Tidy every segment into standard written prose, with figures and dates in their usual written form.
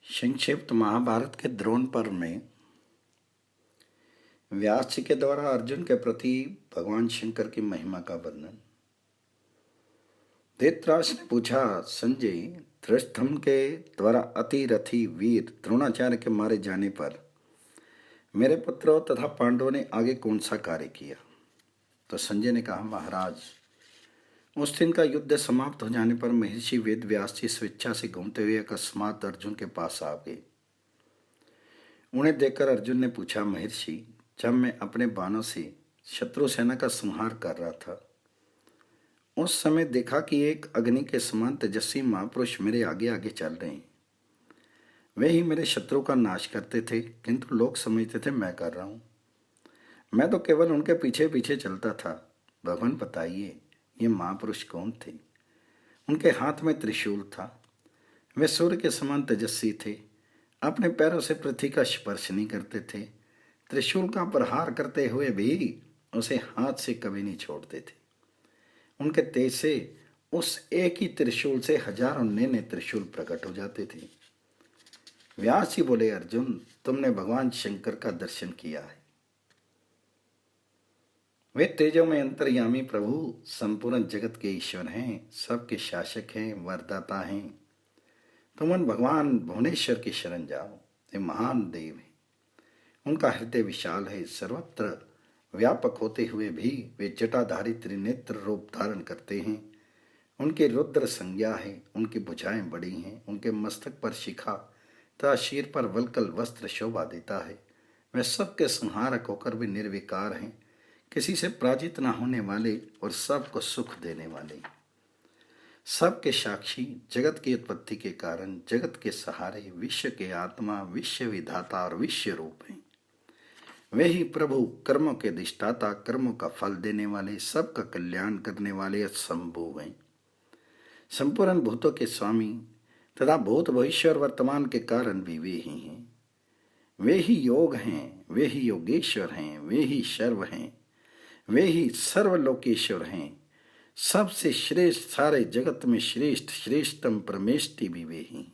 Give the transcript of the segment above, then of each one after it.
संक्षिप्त महाभारत के द्रोण पर्व में व्यास जी के द्वारा अर्जुन के प्रति भगवान शंकर की महिमा का वर्णन। धृतराष्ट्र ने पूछा, संजय, धृष्टद्युम्न के द्वारा अति रथी वीर द्रोणाचार्य के मारे जाने पर मेरे पुत्रों तथा पांडवों ने आगे कौन सा कार्य किया? तो संजय ने कहा, महाराज, उस दिन का युद्ध समाप्त हो जाने पर महर्षि वेद व्यास जी स्वेच्छा से घूमते हुए अकस्मात अर्जुन के पास आ गए। उन्हें देखकर अर्जुन ने पूछा, महर्षि, जब मैं अपने बाणों से शत्रु सेना का संहार कर रहा था, उस समय देखा कि एक अग्नि के समान तेजस्वी महापुरुष मेरे आगे आगे चल रहे हैं। वे ही मेरे शत्रु का नाश करते थे, किंतु लोग समझते थे मैं कर रहा हूँ। मैं तो केवल उनके पीछे पीछे चलता था। भगवान बताइए, ये महापुरुष कौन थे? उनके हाथ में त्रिशूल था। वे सूर्य के समान तेजस्वी थे। अपने पैरों से पृथ्वी का स्पर्श नहीं करते थे। त्रिशूल का प्रहार करते हुए भी उसे हाथ से कभी नहीं छोड़ते थे। उनके तेज से उस एक ही त्रिशूल से हजारों नए त्रिशूल प्रकट हो जाते थे। व्यास जी बोले, अर्जुन, तुमने भगवान शंकर का दर्शन किया है। वे तेजों में अंतर्यामी प्रभु, संपूर्ण जगत के ईश्वर हैं, सबके शासक हैं, वरदाता हैं। तुम उन भगवान भुवनेश्वर की शरण जाओ। वे महान देव हैं। उनका हृदय विशाल है। सर्वत्र व्यापक होते हुए भी वे जटाधारी त्रिनेत्र रूप धारण करते हैं। उनकी रुद्र संज्ञा है। उनकी भुजाएं बड़ी हैं। उनके मस्तक पर शिखा तथा शीर पर वल्कल वस्त्र शोभा देता है। वे सबके संहारक होकर भी निर्विकार हैं, किसी से पराजित न होने वाले और सबको सुख देने वाले, सबके साक्षी, जगत की उत्पत्ति के कारण, जगत के सहारे, विश्व के आत्मा, विश्व विधाता और विश्व रूप हैं। वे ही प्रभु, कर्मों के अधिष्ठाता, कर्मों का फल देने वाले, सबका कल्याण करने वाले शंभु हैं। संपूर्ण भूतों के स्वामी तथा भूत भविष्य और वर्तमान के कारण भी वे ही हैं। वे ही योग हैं, वे ही योगेश्वर हैं, वे ही सर्व हैं, वे ही सर्वलोकेश्वर हैं। सबसे श्रेष्ठ, सारे जगत में श्रेष्ठ, श्रेष्ठतम परमेष्टि भी वे ही।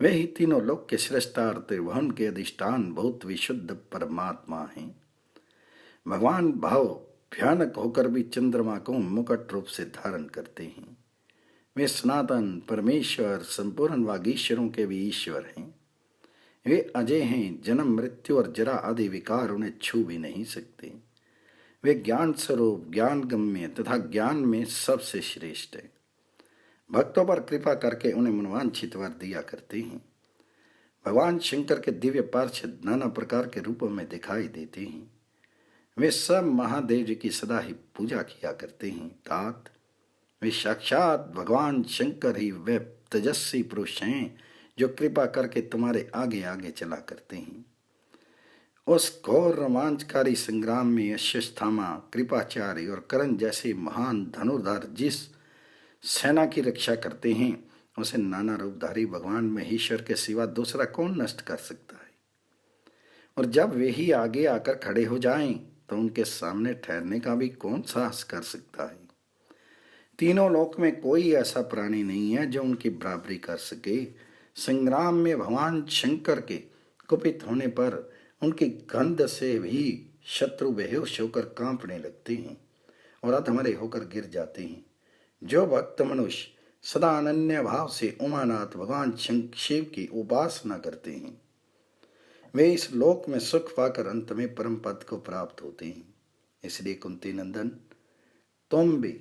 वे ही तीनों लोक के श्रेष्ठार, त्रिभुवन के अधिष्ठान, बहुत विशुद्ध परमात्मा हैं। भगवान भाव भयानक होकर भी चंद्रमा को मुकुट रूप से धारण करते हैं। वे सनातन परमेश्वर, संपूर्ण वागीश्वरों के भी ईश्वर हैं। वे अजय हैं। जन्म, मृत्यु और जरा आदि विकार उन्हें छू भी नहीं सकते। वे ज्ञान स्वरूप, ज्ञान गम्य तथा ज्ञान में सबसे श्रेष्ठ है। भक्तों पर कृपा करके उन्हें मनवांछित वर दिया करते हैं। भगवान शंकर के दिव्य पार्षद नाना प्रकार के रूपों में दिखाई देते हैं। वे सब महादेव जी की सदा ही पूजा किया करते हैं। तात, वे साक्षात भगवान शंकर ही वे तेजस्वी पुरुष हैं जो कृपा करके तुम्हारे आगे आगे चला करते हैं। उस घोर रोमांचकारी संग्राम में अश्वत्थामा, कृपाचार्य और कर्ण जैसे महान धनुर्धर जिस सेना की रक्षा करते हैं, उसे नाना रूपधारी भगवान महेश्वर के सिवा दूसरा कौन नष्ट कर सकता है? और जब वे ही आगे आकर खड़े हो जाएं, तो उनके सामने ठहरने का भी कौन साहस कर सकता है? तीनों लोक में कोई ऐसा प्राणी नहीं है जो उनकी बराबरी कर सके। संग्राम में भगवान शंकर के कुपित होने पर उनकी गंध से भी शत्रु बेहोश होकर कांपने लगते हैं और अधमरे होकर गिर जाते हैं। जो भक्त मनुष्य सदा अनन्य भाव से उमानाथ भगवान शिव की उपासना करते हैं, वे इस लोक में सुख पाकर अंत में परम पद को प्राप्त होते हैं। इसलिए कुंती नंदन, तुम भी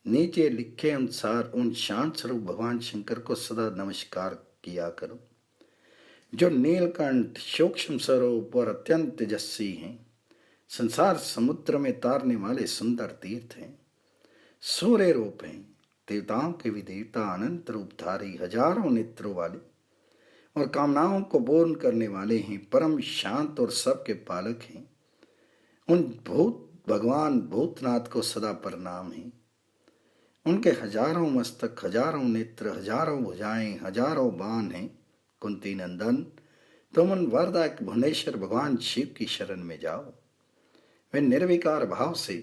नीचे लिखे अनुसार उन शांत स्वरूप भगवान शंकर को सदा नमस्कार किया करो, जो नीलकंठ, सूक्ष्म स्वरूप और अत्यंत तेजस्वी हैं। संसार समुद्र में तारने वाले सुंदर तीर्थ हैं। सूर्य रूप हैं, देवताओं के भी देवता, अनंत रूपधारी, हजारों नेत्रों वाले और कामनाओं को पूर्ण करने वाले हैं। परम शांत और सबके पालक हैं। उन भूत भगवान भूतनाथ को सदा प्रणाम है। उनके हजारों मस्तक, हजारों नेत्र, हजारों भुजाएं, हजारों बाण हैं। कुंती नंदन, तुम उन वरदायक भुवनेश्वर भगवान शिव की शरण में जाओ। वे निर्विकार भाव से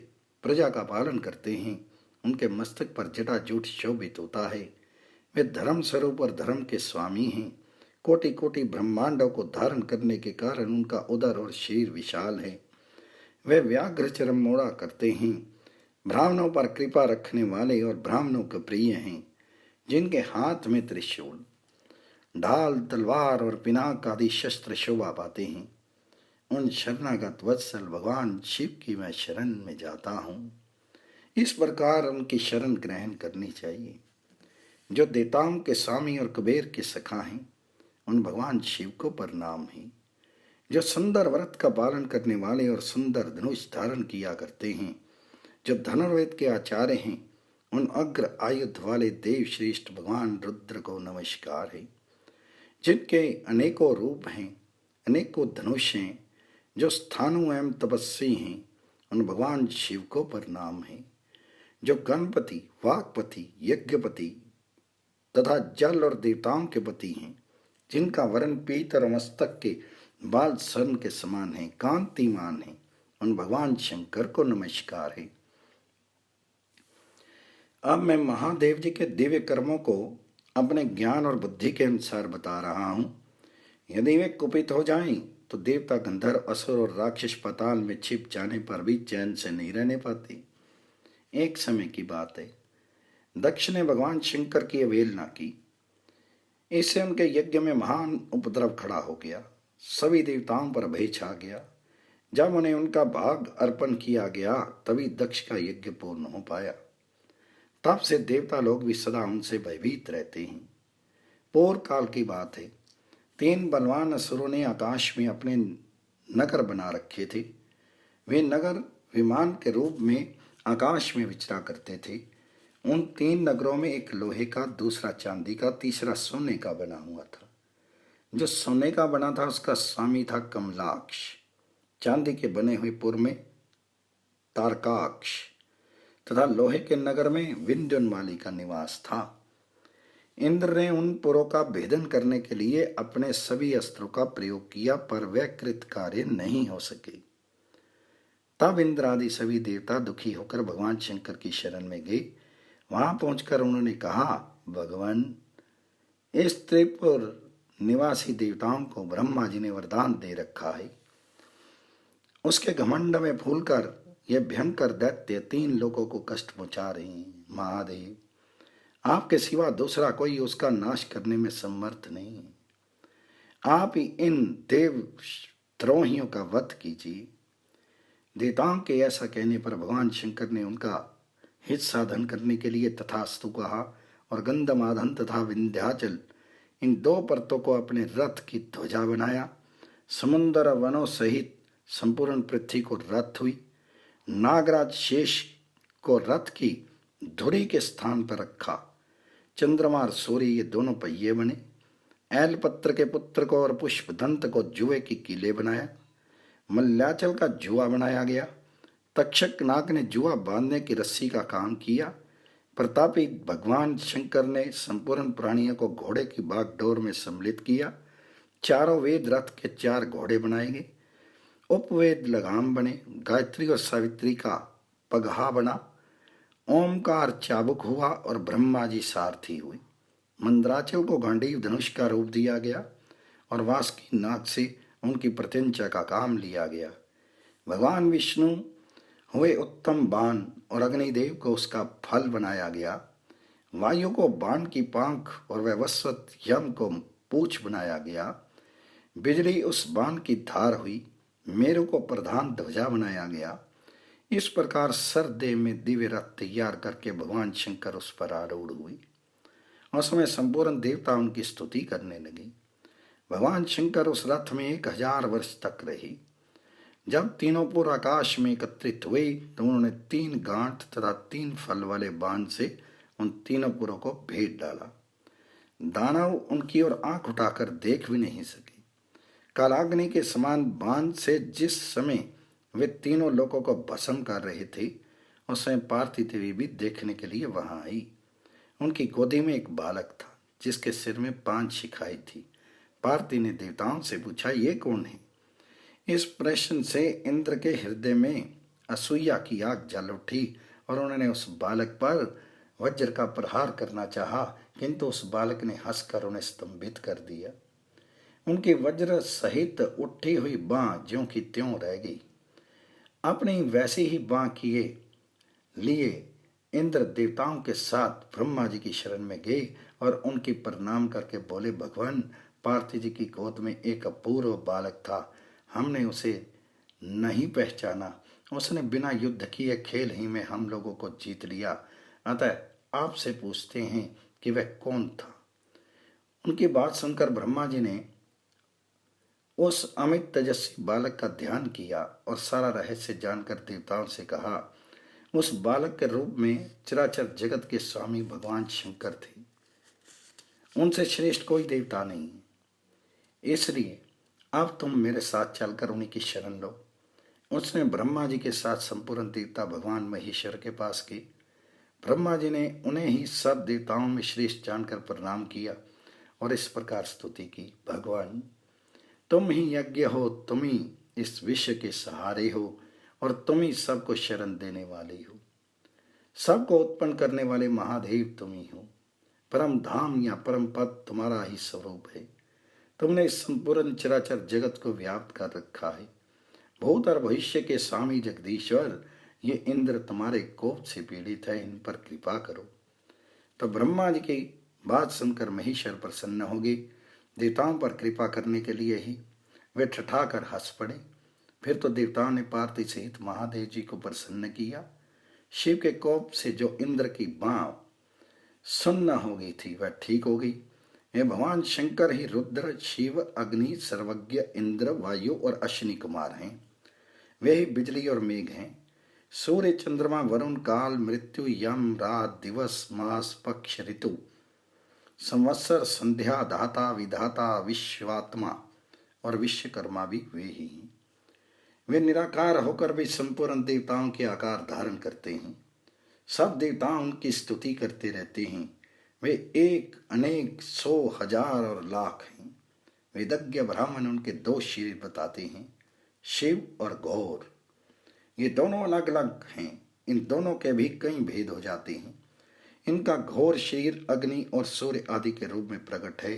प्रजा का पालन करते हैं। उनके मस्तक पर जटाजूट शोभित होता है। वे धर्म स्वरूप और धर्म के स्वामी हैं। कोटि कोटि ब्रह्मांडों को धारण करने के कारण उनका उदर और शरीर विशाल है। वे व्याघ्र चरम मोड़ा करते हैं। ब्राह्मणों पर कृपा रखने वाले और ब्राह्मणों के प्रिय हैं, जिनके हाथ में त्रिशूल, ढाल, तलवार और पिनाक आदि शस्त्र शोभा पाते हैं। उन शरणागत वत्सल भगवान शिव की मैं शरण में जाता हूँ। इस प्रकार उनकी शरण ग्रहण करनी चाहिए। जो देवताओं के स्वामी और कुबेर के सखा हैं, उन भगवान शिव को प्रणाम है। जो सुंदर व्रत का पालन करने वाले और सुंदर धनुष धारण किया करते हैं, जो धनुर्वेद के आचार्य हैं, उन अग्र आयुध वाले देव श्रेष्ठ भगवान रुद्र को नमस्कार है। जिनके अनेकों रूप हैं, अनेकों धनुष हैं, जो स्थाणु एवं तपस्वी हैं, उन भगवान शिव को प्रणाम है। जो गणपति, वाक्पति, यज्ञपति तथा जल और देवताओं के पति हैं, जिनका वर्ण पीत और मस्तक के बाल स्वर्ण के समान है, कांतिमान है, उन भगवान शंकर को नमस्कार है। अब मैं महादेव जी के दिव्य कर्मों को अपने ज्ञान और बुद्धि के अनुसार बता रहा हूं। यदि वे कुपित हो जाएं, तो देवता, गंधर्व, असुर और राक्षस पाताल में छिप जाने पर भी चैन से नहीं रहने पाते। एक समय की बात है, दक्ष ने भगवान शंकर की अवहेलना की। इससे उनके यज्ञ में महान उपद्रव खड़ा हो गया। सभी देवताओं पर भय छा गया। जब उन्हें उनका भाग अर्पण किया गया, तभी दक्ष का यज्ञ पूर्ण हो पाया। तब से देवता लोग भी सदा उनसे भयभीत रहते हैं। पूर्व काल की बात है, 3 बलवान असुरों ने आकाश में अपने नगर बना रखे थे। वे नगर विमान के रूप में आकाश में विचरा करते थे। उन 3 नगरों में एक लोहे का, दूसरा चांदी का, तीसरा सोने का बना हुआ था। जो सोने का बना था उसका स्वामी था कमलाक्ष। चांदी के बने हुए पुर में तारकाक्ष तथा लोहे के नगर में विंध्योन्माली का निवास था। इंद्र ने उन पुरों का भेदन करने के लिए अपने सभी अस्त्रों का प्रयोग किया, पर वह कृतकार्य नहीं हो सके। तब इंद्र आदि सभी देवता दुखी होकर भगवान शंकर की शरण में गए। वहां पहुंचकर उन्होंने कहा, भगवान, इस त्रिपुर निवासी देवताओं को ब्रह्मा जी ने वरदान दे रखा है। उसके घमंड में फूलकर यह भयंकर दैत्य 3 लोगों को कष्ट पहुंचा रहे हैं। महादेव, आपके सिवा दूसरा कोई उसका नाश करने में समर्थ नहीं। आप ही इन देवद्रोहियों का वध कीजिए। देवताओं के ऐसा कहने पर भगवान शंकर ने उनका हित साधन करने के लिए तथास्तु कहा और गंधमादन तथा विंध्याचल, इन 2 पर्वतों को अपने रथ की ध्वजा बनाया। समुद्र और वनों सहित संपूर्ण पृथ्वी को रथ हुई। नागराज शेष को रथ की धुरी के स्थान पर रखा। चंद्रमा और सूर्य ये दोनों पहिए बने। ऐलपत्र के पुत्र को और पुष्पदंत को जुए की कीले बनाया। मल्याचल का जुआ बनाया गया। तक्षक नाग ने जुआ बांधने की रस्सी का काम किया। प्रतापी भगवान शंकर ने संपूर्ण प्राणियों को घोड़े की बागडोर में सम्मिलित किया। चारों वेद रथ के 4 घोड़े बनाए गए। उपवेद लगाम बने। गायत्री और सावित्री का पगहा बना। ओमकार चाबुक हुआ और ब्रह्मा जी सारथी हुए। मंदराचल को गांडीव धनुष का रूप दिया गया और वासुकी नाग से उनकी प्रत्यंचा का काम लिया गया। भगवान विष्णु हुए उत्तम बाण और अग्निदेव को उसका फल बनाया गया। वायु को बाण की पांख और वैवस्वत यम को पूंछ बनाया गया। बिजली उस बाण की धार हुई। मेरु को प्रधान ध्वजा बनाया गया। इस प्रकार सरदेव में दिव्य रथ तैयार करके भगवान शंकर उस पर आरूढ़ हुए। उस समय संपूर्ण देवता उनकी स्तुति करने लगे। भगवान शंकर उस रथ में 1000 वर्ष तक रहे। जब तीनों पुर आकाश में एकत्रित हुए तो उन्होंने 3 गांठ तथा 3 फल वाले बाण से उन तीनों पुरों को भेद डाला। दानव उनकी ओर आंख उठाकर देख भी नहीं सके। कालाग्नि के समान बाण से जिस समय वे तीनों लोगों को भस्म कर रहे थे, उस समय पार्थिव देवी भी देखने के लिए वहां आई। उनकी गोदी में एक बालक था जिसके सिर में 5 शिखाएं थी। पार्थिव ने देवताओं से पूछा, ये कौन है? इस प्रश्न से इंद्र के हृदय में असूया की आग जल उठी और उन्होंने उस बालक पर वज्र का प्रहार करना चाहा, किंतु उस बालक ने हंसकर उन्हें स्तंभित कर दिया। उनकी वज्र सहित उठी हुई बाँ ज्यों की त्यों रह गई। अपनी वैसी ही बाँ किए लिए इंद्र देवताओं के साथ ब्रह्मा जी की शरण में गए और उनकी प्रणाम करके बोले, भगवान, पार्थिव जी की गोद में एक अपूर्व बालक था, हमने उसे नहीं पहचाना, उसने बिना युद्ध किए खेल ही में हम लोगों को जीत लिया, अतः आपसे पूछते हैं कि वह कौन था। उनकी बात सुनकर ब्रह्मा जी ने उस अमित तेजस्वी बालक का ध्यान किया और सारा रहस्य जानकर देवताओं से कहा, उस बालक के रूप में चराचर जगत के स्वामी भगवान शंकर थे, उनसे श्रेष्ठ कोई देवता नहीं, इसलिए अब तुम मेरे साथ चलकर उन्हीं की शरण लो। उसने ब्रह्मा जी के साथ संपूर्ण देवता भगवान महेश्वर के पास गए। ब्रह्मा जी ने उन्हें ही सब देवताओं में श्रेष्ठ जानकर प्रणाम किया और इस प्रकार स्तुति की, भगवान, तुम ही यज्ञ हो, तुम ही इस विश्व के सहारे हो और तुम ही सबको शरण देने वाले हो। सबको उत्पन्न करने वाले महादेव तुम ही हो। परम धाम या परम पद तुम्हारा ही स्वरूप है। तुमने इस संपूर्ण चराचर जगत को व्याप्त कर रखा है। भूत और भविष्य के स्वामी जगदीश्वर, ये इंद्र तुम्हारे कोप से पीड़ित है, इन पर कृपा करो। तो ब्रह्मा जी की बात सुनकर महेश्वर प्रसन्न हो गए। देवताओं पर कृपा करने के लिए ही वे ठठाकर हंस पड़े। फिर तो देवताओं ने पार्थिव सहित महादेव जी को प्रसन्न किया। शिव के कोप से जो इंद्र की बाँ सुन्न हो गई थी वह ठीक हो गई। ये भगवान शंकर ही रुद्र, शिव, अग्नि, सर्वज्ञ, इंद्र, वायु और अश्विनी कुमार हैं। वे ही बिजली और मेघ हैं। सूर्य, चंद्रमा, वरुण, काल, मृत्यु, यम, रात, दिवस, मास, पक्ष, ऋतु, संवत्सर, संध्या, दाता, विधाता, विश्वात्मा और विश्वकर्मा भी वे ही हैं। वे निराकार होकर भी संपूर्ण देवताओं के आकार धारण करते हैं। सब देवताओं उनकी स्तुति करते रहते हैं। वे एक, अनेक, 100, 1000 और लाख हैं। वेदज्ञ ब्राह्मण उनके दो शरीर बताते हैं, शिव और घोर। ये दोनों अलग अलग हैं। इन दोनों के भी कई भेद हो जाते हैं। इनका घोर शरीर अग्नि और सूर्य आदि के रूप में प्रकट है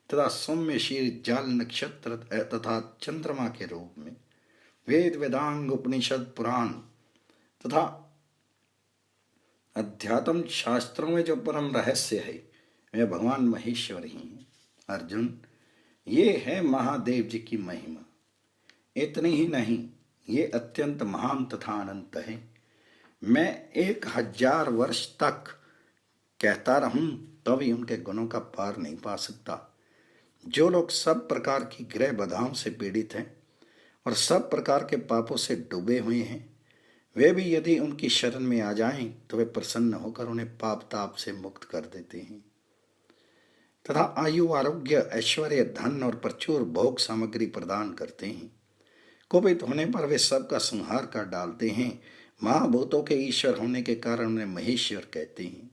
तथा सौम्य शरीर जल, नक्षत्र तथा चंद्रमा के रूप में। वेद, वेदांग, उपनिषद, पुराण तथा अध्यात्म शास्त्रों में जो परम रहस्य है वह भगवान महेश्वर ही हैं। अर्जुन, ये है महादेव जी की महिमा। इतनी ही नहीं, ये अत्यंत महान तथा अनंत है। मैं 1000 वर्ष तक कहता रहूं तो भी उनके गुणों का पार नहीं पा सकता। जो लोग सब प्रकार की ग्रह बाधाओं से पीड़ित हैं और सब प्रकार के पापों से डूबे हुए हैं, वे भी यदि उनकी शरण में आ जाएं तो वे प्रसन्न होकर उन्हें पाप ताप से मुक्त कर देते हैं तथा आयु, आरोग्य, ऐश्वर्य, धन और प्रचुर भोग सामग्री प्रदान करते हैं। कुपित होने पर वे सबका संहार कर डालते हैं। महाभूतों के ईश्वर होने के कारण उन्हें महेश्वर कहते हैं।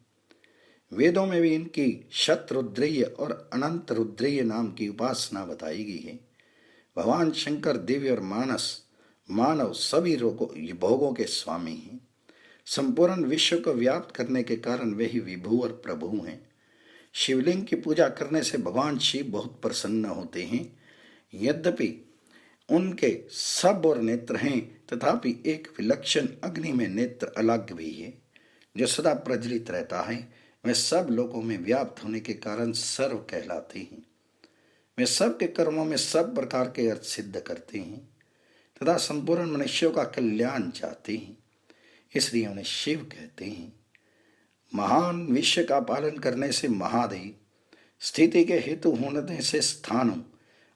वेदों में भी इनकी शतरुद्रीय और अनंत रुद्रीय नाम की उपासना बताई गई है। भगवान शंकर दिव्य और मानव सभी भोगों के स्वामी हैं। संपूर्ण विश्व को व्याप्त करने के कारण वे ही विभु और प्रभु हैं। शिवलिंग की पूजा करने से भगवान शिव बहुत प्रसन्न होते हैं। यद्यपि उनके सब और नेत्र हैं, तथापि एक विलक्षण अग्नि में नेत्र अलग भी है जो सदा प्रज्वलित रहता है। वे सब लोगों में व्याप्त होने के कारण सर्व कहलाते हैं। वे सब के कर्मों में सब प्रकार के अर्थ सिद्ध करते हैं तथा संपूर्ण मनुष्यों का कल्याण चाहते हैं, इसलिए उन्हें शिव कहते हैं। महान विश्व का पालन करने से महादेव, स्थिति के हेतु होने से स्थानों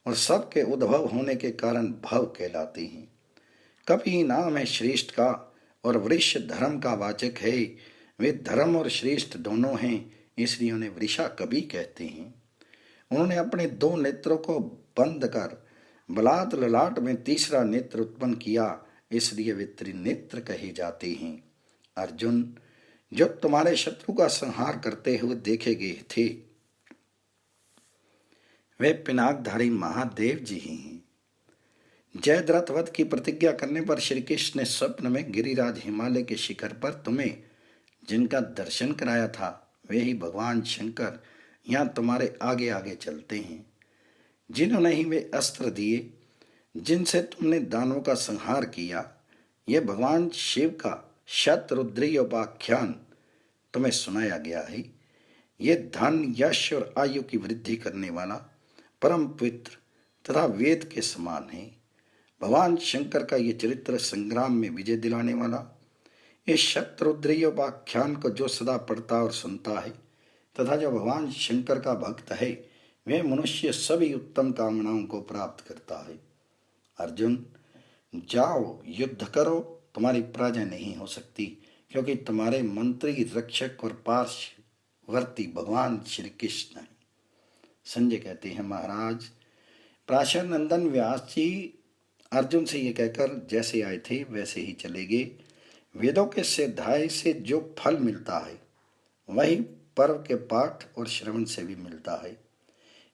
और सबके उद्भव होने के कारण भव कहलाते हैं। कभी नाम है श्रेष्ठ का और वृष धर्म का वाचक है। वे धर्म और श्रेष्ठ दोनों हैं, इसलिए उन्हें वृषा कवि कहते हैं। उन्होंने अपने 2 नेत्रों को बंद कर बलात् ललाट में तीसरा नेत्र उत्पन्न किया, इसलिए वे त्रिनेत्र कहे जाते हैं। अर्जुन, जो तुम्हारे शत्रु का संहार करते हुए देखे गए थे वे पिनाकधारी महादेव जी ही हैं। जयद्रथ वध की प्रतिज्ञा करने पर श्री कृष्ण ने स्वप्न में गिरिराज हिमालय के शिखर पर तुम्हें जिनका दर्शन कराया था वे ही भगवान शंकर यहाँ तुम्हारे आगे आगे चलते हैं। जिन्होंने ही वे अस्त्र दिए जिनसे तुमने दानवों का संहार किया। यह भगवान शिव का शतरुद्रीय उपाख्यान तुम्हें सुनाया गया है। ये धन, यश और आयु की वृद्धि करने वाला परम पवित्र तथा वेद के समान है। भगवान शंकर का ये चरित्र संग्राम में विजय दिलाने वाला। इस शतरुद्रीय उपाख्यान को जो सदा पढ़ता और सुनता है तथा जो भगवान शंकर का भक्त है, वह मनुष्य सभी उत्तम कामनाओं को प्राप्त करता है। अर्जुन, जाओ युद्ध करो, तुम्हारी पराजय नहीं हो सकती, क्योंकि तुम्हारे मंत्री, रक्षक और पार्श्ववर्ती भगवान श्री कृष्ण हैं। संजय कहते हैं, महाराज पराशर नंदन व्यास जी अर्जुन से ये कहकर जैसे आए थे वैसे ही चले गए। वेदों के स्वाध्याय से जो फल मिलता है वही पर्व के पाठ और श्रवण से भी मिलता है।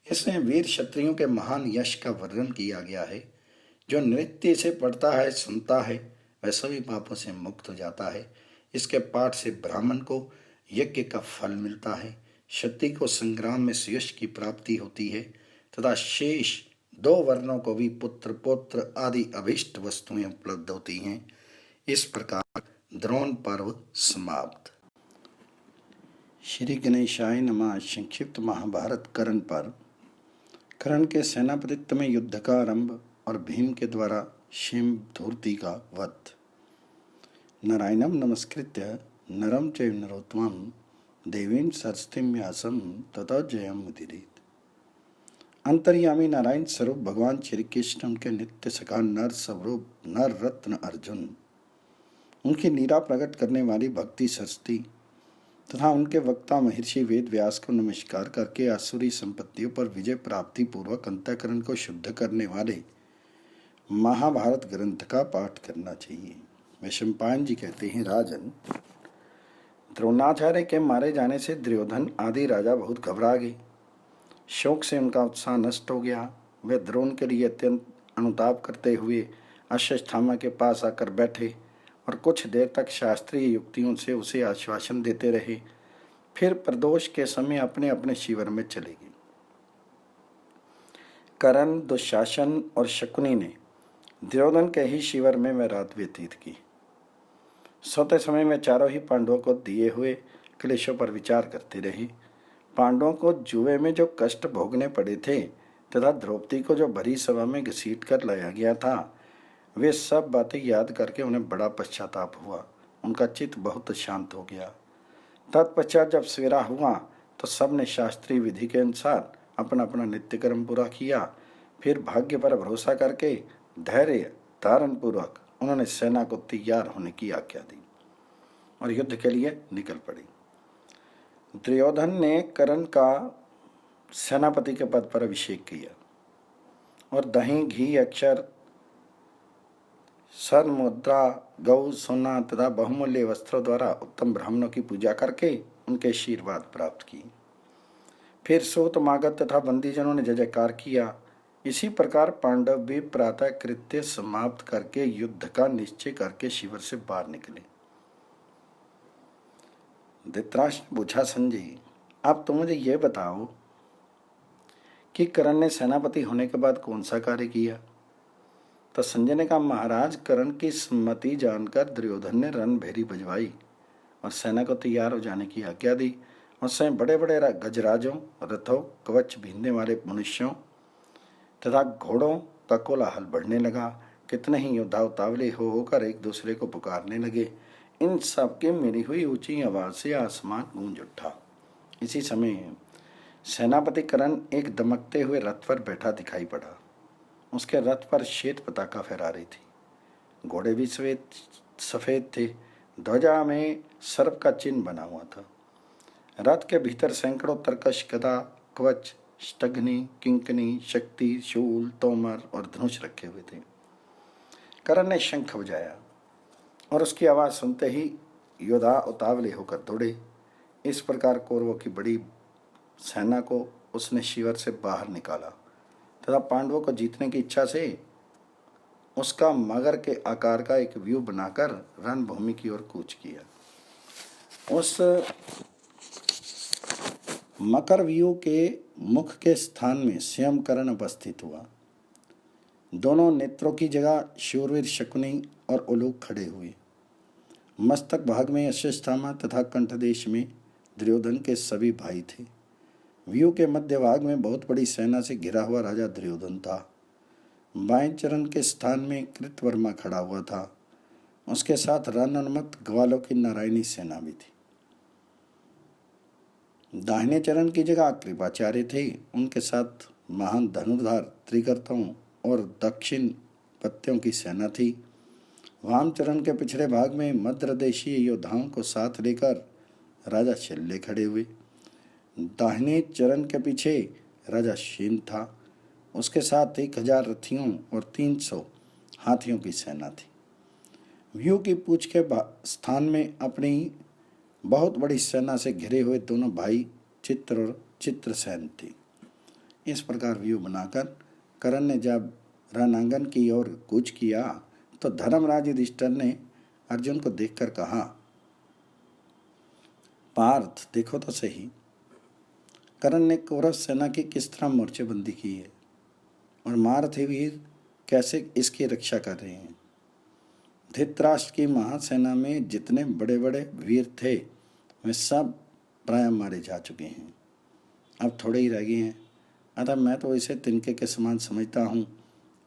इसमें वीर क्षत्रियों के महान यश का वर्णन किया गया है। जो नृत्य से पढ़ता है, सुनता है, वह सभी पापों से मुक्त हो जाता है। इसके पाठ से ब्राह्मण को यज्ञ का फल मिलता है, क्षत्रिय को संग्राम में सुयश की प्राप्ति होती है तथा शेष 2 वर्णों को भी पुत्र, पौत्र आदि अभिष्ट वस्तुएं उपलब्ध होती हैं। इस प्रकार द्रोण पर्व समाप्त। श्री गणेशाय नमः। संक्षिप्त महाभारत कर्ण पर्व। कर्ण के सेनापतित्व में युद्ध का आरंभ और भीम के द्वारा धूर्ति का वध। नारायणं नमस्कृत्य नरं चैव नरोत्तमं देवीं सरस्वतीं व्यासं ततो जयं मुदीरयेत्। अंतर्यामी नारायण स्वरूप भगवान श्री कृष्ण, उनके नित्य सखा नर स्वरूप नर रत्न अर्जुन, उनकी नीरा प्रकट करने वाली भक्ति सरस्वती तथा उनके वक्ता महर्षि वेद व्यास को नमस्कार करके आसुरी संपत्तियों पर विजय प्राप्ति पूर्वक अंतःकरण को शुद्ध करने वाले महाभारत ग्रंथ का पाठ करना चाहिए। वैशंपायन जी कहते हैं, राजन, द्रोणाचार्य के मारे जाने से दुर्योधन आदि राजा बहुत घबरा गए। शोक से उनका उत्साह नष्ट हो गया। वे द्रोण के लिए अत्यंत अनुताप करते हुए अश्वत्थामा के पास आकर बैठे और कुछ देर तक शास्त्रीय युक्तियों से उसे आश्वासन देते रहे। फिर प्रदोष के समय अपने अपने शिविर में चले गए। कर्ण, दुशासन और शकुनी ने दुर्योधन के ही शिविर में वह रात व्यतीत की। सोते समय में चारों ही पांडवों को दिए हुए क्लेशों पर विचार करते रहे। पांडवों को जुए में जो कष्ट भोगने पड़े थे तथा द्रौपदी को जो भरी सभा में घसीट कर लाया गया था, वे सब बातें याद करके उन्हें बड़ा पश्चाताप हुआ। उनका चित्त बहुत शांत हो गया। तत्पश्चात जब सवेरा हुआ तो सब ने शास्त्रीय विधि के अनुसार अपना अपना नित्य कर्म पूरा किया। फिर भाग्य पर भरोसा करके धैर्य धारण पूर्वक उन्होंने सेना को तैयार होने की आज्ञा दी और युद्ध के लिए निकल पड़ी। दुर्योधन ने कर्ण का सेनापति के पद पर अभिषेक किया और दही, घी, अक्षर, स्वर्ण मुद्रा, गौ, सोना तथा बहुमूल्य वस्त्रों द्वारा उत्तम ब्राह्मणों की पूजा करके उनके आशीर्वाद प्राप्त की। फिर सूत, मागध तथा बंदीजनों ने जय जयकार किया। इसी प्रकार पांडव भी प्रातः कृत्य समाप्त करके युद्ध का निश्चय करके शिविर से बाहर निकले। धृतराष्ट्र ने पूछा, संजय, अब तुम मुझे यह बताओ कि कर्ण ने सेनापति होने के बाद कौन सा कार्य किया? तो संजय ने कहा, महाराज, कर्ण की सम्मति जानकर दुर्योधन ने रणभेरी बजवाई और सेना को तैयार हो जाने की आज्ञा दी। उस समय बड़े बड़े गजराजों, रथों, कवच बीनने वाले मनुष्यों तथा घोड़ों का कोलाहल बढ़ने लगा। कितने ही योद्धा उतावले होकर एक दूसरे को पुकारने लगे। इन सब के मिली हुई ऊंची आवाज से आसमान गूंज उठा। इसी समय सेनापति कर्ण एक दमकते हुए रथ पर बैठा दिखाई पड़ा। उसके रथ पर श्वेत पताका फहरा रही थी। घोड़े भी सफेद थे। ध्वजा में सर्प का चिन्ह बना हुआ था। रथ के भीतर सैकड़ों तरकश, गदा, कवच, स्टग्नि, किंकनी, शक्ति, शूल, तोमर और धनुष रखे हुए थे। कर्ण ने शंख बजाया और उसकी आवाज सुनते ही योद्धा उतावले होकर दौड़े। इस प्रकार कौरवों की बड़ी सेना को उसने शिविर से बाहर निकाला तथा पांडवों को जीतने की इच्छा से उसका मगर के आकार का एक व्यू बनाकर रणभूमि की ओर कूच किया। उस मकर व्यू के मुख के स्थान में स्वयं कर्ण उपस्थित हुआ। दोनों नेत्रों की जगह शूरवीर शकुनी और उलूक खड़े हुए। मस्तक भाग में अश्वत्थामा तथा कंठदेश में दुर्योधन के सभी भाई थे। व्यू के मध्य भाग में बहुत बड़ी सेना से घिरा हुआ राजा दुर्योधन था। बाएं चरण के स्थान में कृतवर्मा खड़ा हुआ था। उसके साथ रणोन्मत्त ग्वालों की नारायणी सेना भी थी। दाहिने चरण की जगह कृपाचार्य थे। उनके साथ महान धनुर्धार त्रिगर्तों और दक्षिण पत्तियों की सेना थी। वाम चरण के पिछड़े भाग में मद्र देशीय योद्धाओं को साथ लेकर राजा शल्य खड़े हुए। दाहिने चरण के पीछे राजा शेन था। उसके साथ 1000 रथियों और 300 हाथियों की सेना थी। व्यू की पूंछ के स्थान में अपनी बहुत बड़ी सेना से घिरे हुए दोनों भाई चित्र और चित्रसेन थे। इस प्रकार व्यू बनाकर कर्ण ने जब रणांगन की ओर कूच किया तो धर्मराज युधिष्ठिर ने अर्जुन को देखकर कहा, पार्थ देखो तो सही, कर्ण ने कौरव सेना की किस तरह मोर्चेबंदी की है और महारथी वीर कैसे इसकी रक्षा कर रहे हैं। धृतराष्ट्र की महासेना में जितने बड़े बड़े वीर थे वे सब प्राय मारे जा चुके हैं, अब थोड़े ही रह गए हैं। अतः मैं तो इसे तिनके के समान समझता हूँ।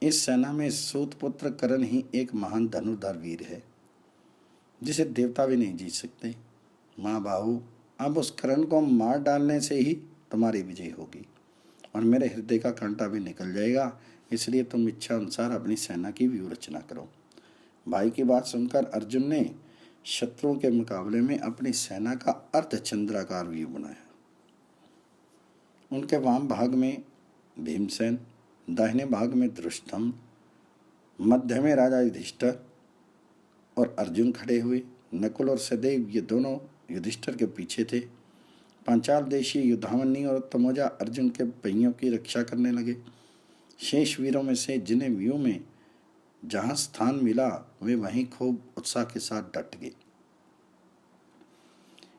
इस सेना में सूतपुत्र कर्ण ही एक महान धनुर्धर वीर है जिसे देवता भी नहीं जीत सकते। माँ बाहू, अब उस कर्ण को मार डालने से ही तुम्हारी विजय होगी और मेरे हृदय का कांटा भी निकल जाएगा। इसलिए तुम इच्छा अनुसार अपनी सेना की व्यूह रचना करो। भाई की बात सुनकर अर्जुन ने शत्रुओं के मुकाबले में अपनी सेना का अर्धचंद्राकार व्यूह बनाया। उनके वाम भाग में भीमसेन, दाहिने भाग में धृष्टम, मध्य में राजा युधिष्ठिर और अर्जुन खड़े हुए। नकुल और सहदेव ये दोनों युधिष्ठिर के पीछे थे। पांचाल देशीय युद्धामन्यु और तमोजा अर्जुन के पहियों की रक्षा करने लगे। शेष वीरों में से जिन्हें व्यूह में जहां स्थान मिला वे वहीं खूब उत्साह के साथ डट गए।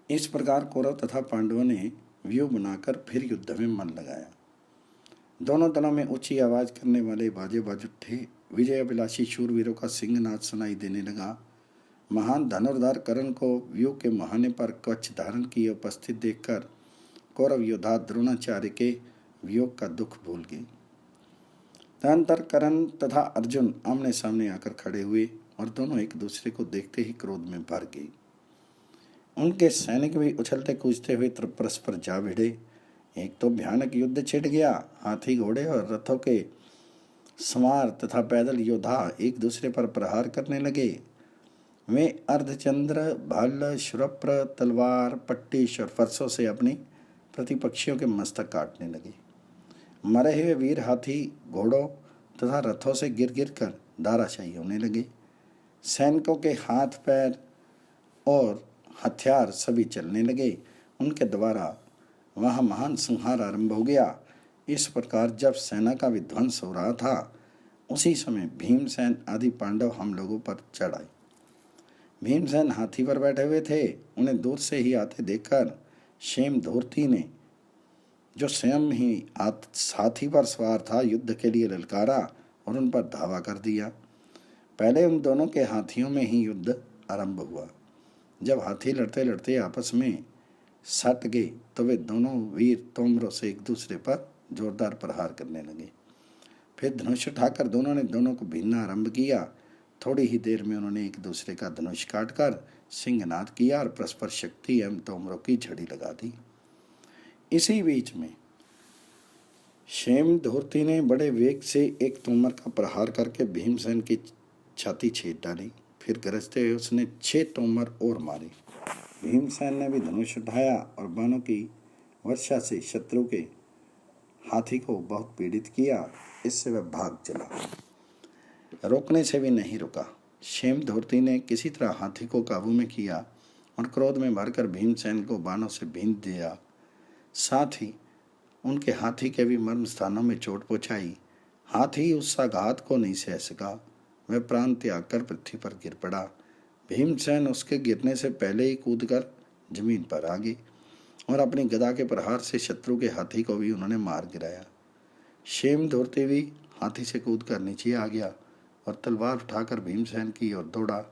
इस प्रकार कौरव तथा पांडवों ने व्यूह बनाकर फिर युद्ध में मन लगाया। दोनों दलों में ऊंची आवाज करने वाले बाजे बाज उठे। विजय अभिलाषी शूरवीरों का सिंहनाद सुनाई देने लगा। महान धनुर्धार कर्ण को व्यूह के मुहाने पर कवच धारण किए उपस्थित देखकर कौरव योद्धा द्रोणाचार्य के वियोग का दुख भूल गए। तदनंतर कर्ण तथा अर्जुन आमने सामने आकर खड़े हुए और दोनों एक दूसरे को देखते ही क्रोध में भर गए। उनके सैनिक भी उछलते कूदते हुए परस्पर जा भिड़े। एक तो भयानक युद्ध छिड़ गया। हाथी, घोड़े और रथों के सवार तथा पैदल योद्धा एक दूसरे पर प्रहार करने लगे। वे अर्धचंद्र, भाल, शुरप्र, तलवार, पट्टिश और फरसों से अपनी प्रतिपक्षियों के मस्तक काटने लगे। मरे हुए वीर हाथी, घोड़ों तथा रथों से गिर गिर कर धाराशायी होने लगे। सैनिकों के हाथ, पैर और हथियार सभी चलने लगे। उनके द्वारा वहाँ महान संहार आरंभ हो गया। इस प्रकार जब सेना का विध्वंस हो रहा था उसी समय भीमसेन आदि पांडव हम लोगों पर चढ़ आए। भीमसेन हाथी पर बैठे हुए थे। उन्हें दूर से ही आते देखकर शेम धूर्ति ने, जो स्वयं ही हाथी पर सवार था, युद्ध के लिए ललकारा और उन पर धावा कर दिया। पहले उन दोनों के हाथियों में ही युद्ध आरंभ हुआ। जब हाथी लड़ते लड़ते आपस में सट गए तो वे दोनों वीर तोमरों से एक दूसरे पर जोरदार प्रहार करने लगे। फिर धनुष उठाकर दोनों ने दोनों को भीनना आरंभ किया। थोड़ी ही देर में उन्होंने एक दूसरे का धनुष काटकर सिंहनाद किया और परस्पर शक्ति एवं तोमरों की झड़ी लगा दी। इसी बीच में शेम धूर्ति ने बड़े वेग से एक तोमर का प्रहार करके भीमसेन की छाती छेद डाली। फिर गरजते हुए उसने 6 तोमर और मारे। भीमसेन ने भी धनुष उठाया और बाणों की वर्षा से शत्रु के हाथी को बहुत पीड़ित किया। इससे वह भाग चला, रोकने से भी नहीं रुका। शेम धूर्ति ने किसी तरह हाथी को काबू में किया और क्रोध में भरकर भीमसेन को बाणों से भींच दिया। साथ ही उनके हाथी के भी मर्म स्थानों में चोट पहुंचाई। हाथी उस आघात को नहीं सह सका। वह प्राण त्याग कर पृथ्वी पर गिर पड़ा। भीमसेन उसके गिरने से पहले ही कूदकर जमीन पर आ गए। और अपनी गदा के प्रहार से शत्रु के हाथी को भी उन्होंने मार गिराया। शेम दौड़ते हुए हाथी से कूदकर नीचे आ गया और तलवार उठाकर भीमसेन की ओर दौड़ा।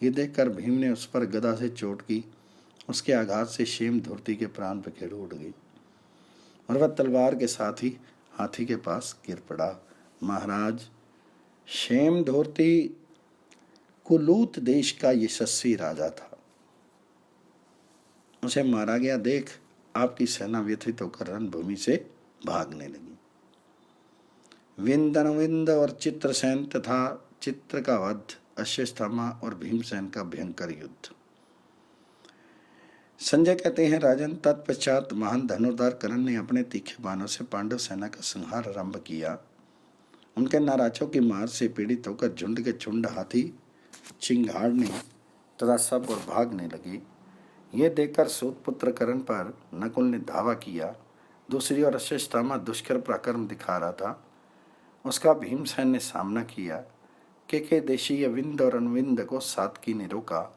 ये देखकर भीम ने उस पर गदा से चोट की। उसके आघात से शेम धूर्ति के प्राण बिखेर उड़ गई और वह तलवार के साथ ही हाथी के पास गिर पड़ा। महाराज, शेम धूर्ति कुलूत देश का यशस्वी राजा था। उसे मारा गया देख आपकी सेना व्यथित होकर रणभूमि से भागने लगी। विंद और चित्रसेन तथा चित्र का वध, अश्वत्थामा और भीमसेन का भयंकर युद्ध। संजय कहते हैं, राजन, तत्पश्चात महान धनुर्धर कर्ण ने अपने तीखे बाणों से पांडव सेना का संहार आरंभ किया। उनके नाराजों की मार से पीड़ित होकर झुंड के झुंड हाथी चिंगाड़ने तथा सब और भागने लगे। ये देखकर सूतपुत्र कर्ण पर नकुल ने धावा किया। दूसरी ओर अश्वत्थामा दुष्कर पराक्रम दिखा रहा था। उसका भीमसेन ने सामना किया। के देशीय विंद और अनुविंद को सातकी ने रोका।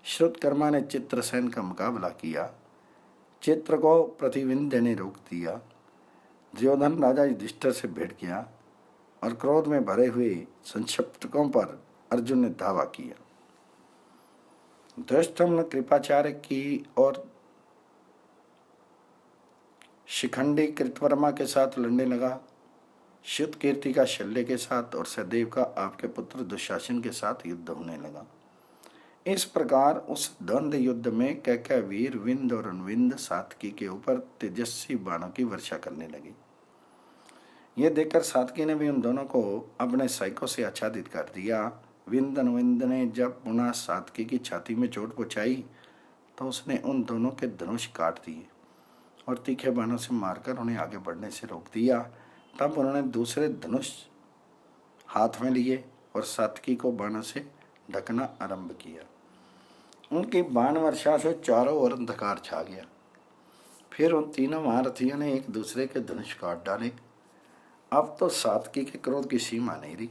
श्रुतकर्मा ने चित्रसेन का मुकाबला किया। चित्र को प्रतिविंध्य ने रोक दिया। दुर्योधन राजा युधिष्ठिर से भिड़ गया और क्रोध में भरे हुए संक्षिप्तकों पर अर्जुन ने धावा किया। धृष्टद्युम्न कृपाचार्य की और शिखंडी कृतवर्मा के साथ लड़ने लगा। श्रुत कीर्ति का शल्य के साथ और सहदेव का आपके पुत्र दुशासन के साथ युद्ध होने लगा। इस प्रकार उस द्वंद्व युद्ध में कैकेय वीर विंद और अनुविंद सातकी के ऊपर तेजस्वी बाणों की वर्षा करने लगी। यह देखकर सातकी ने भी उन दोनों को अपने सैकों से आच्छादित कर दिया। विंद अनुविंद ने जब पुनः सातकी की छाती में चोट पहुंचाई तो उसने उन दोनों के धनुष काट दिए और तीखे बाणों से मारकर उन्हें आगे बढ़ने से रोक दिया। तब उन्होंने दूसरे धनुष हाथ में लिए और सातकी को बाणों से ढकना आरंभ किया। उनकी बाण वर्षा से चारों ओर अंधकार छा गया। फिर उन तीनों महारथियों ने एक दूसरे के धनुष काट डाले। अब तो सातकी के क्रोध की सीमा नहीं रही।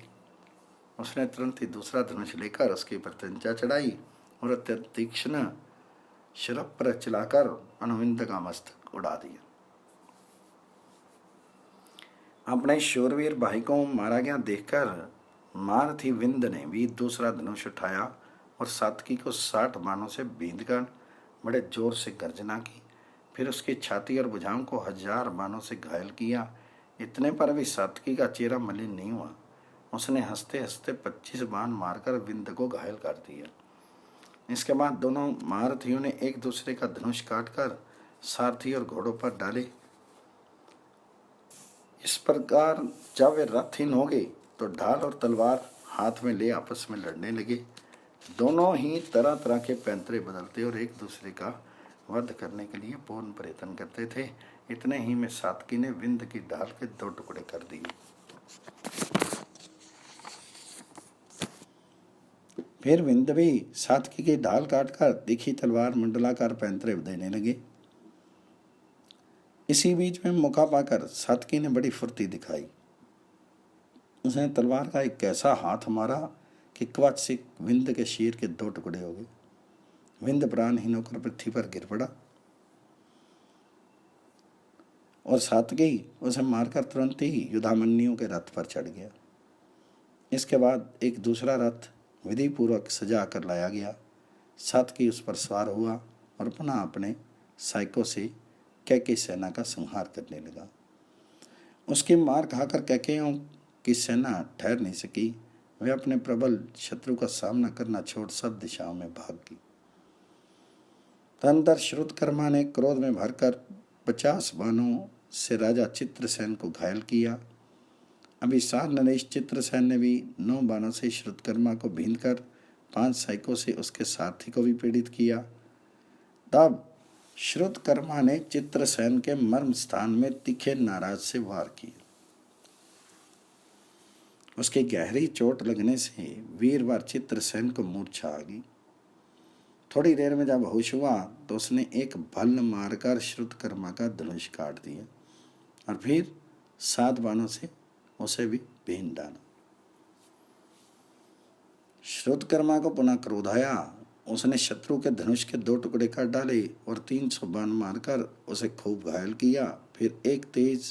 उसने तुरंत ही दूसरा धनुष लेकर उसकी प्रत्यंचा चढ़ाई और अत्यंत तीक्ष्ण शरप पर चलाकर अनुविंद का मस्तक उड़ा दिया। अपने शूरवीर भाई को मारा गया देखकर महारथी विंद ने भी दूसरा धनुष उठाया और सातकी को 60 बाणों से बींधकर बड़े जोर से गर्जना की। फिर उसकी छाती और भुजाओं को 1000 बाणों से घायल किया। इतने पर भी सातकी का चेहरा मलिन नहीं हुआ। उसने हंसते हंसते 25 बाण मारकर विंद को घायल कर दिया। इसके बाद दोनों महारथियों ने एक दूसरे का धनुष काटकर सारथी और घोड़ों पर डाले। इस प्रकार जब वे रथहीन हो गए तो ढाल और तलवार हाथ में ले आपस में लड़ने लगे। दोनों ही तरह तरह के पैंतरे बदलते और एक दूसरे का वध करने के लिए पूर्ण प्रयत्न करते थे। इतने ही में सातकी ने विंद की ढाल के 2 टुकड़े कर दिए। फिर विंद भी सातकी की ढाल काटकर तीखी तलवार मंडलाकार पैंतरे देने लगे। इसी बीच में मौका पाकर सातकी ने बड़ी फुर्ती दिखाई। उसने तलवार का एक ऐसा हाथ मारा कि कवच से विंद के शीर के 2 टुकड़े हो गए। विंद प्राणहीन होकर पृथ्वी पर गिर पड़ा और सातकी उसे मारकर तुरंत ही युधामन्यु के रथ पर चढ़ गया। इसके बाद एक दूसरा रथ विधि पूर्वक सजा कर लाया गया। सातकी उस पर सवार हुआ और पुनः अपने सैकों से कैकेयी सेना का संहार करने लगा। उसकी मार खाकर कैकेयों की सेना ठहर नहीं सकी। वे अपने प्रबल शत्रु का सामना करना छोड़ सब दिशाओं में भाग गई। तदनंतर श्रुतकर्मा ने क्रोध में भरकर 50 बाणों से राजा चित्रसेन को घायल किया। अभिसार नरेश चित्रसेन ने भी 9 बाणों से श्रुतकर्मा को बींधकर 5 सैकों से उसके सारथी को भी पीड़ित किया। तब श्रुतकर्मा ने चित्रसेन के मर्म स्थान में तीखे नाराज से वार किया। उसकी गहरी चोट लगने से वीरवार चित्रसेन को मूर्छा आ गई। थोड़ी देर में जब होश हुआ तो उसने एक भल्ल मारकर श्रुतकर्मा का धनुष काट दिया और फिर 7 बाणों से उसे भी बींध डाला। श्रुतकर्मा को पुनः क्रोध आया उसने शत्रु के धनुष के 2 टुकड़े कर डाले और 300 बाण मारकर उसे खूब घायल किया। फिर एक तेज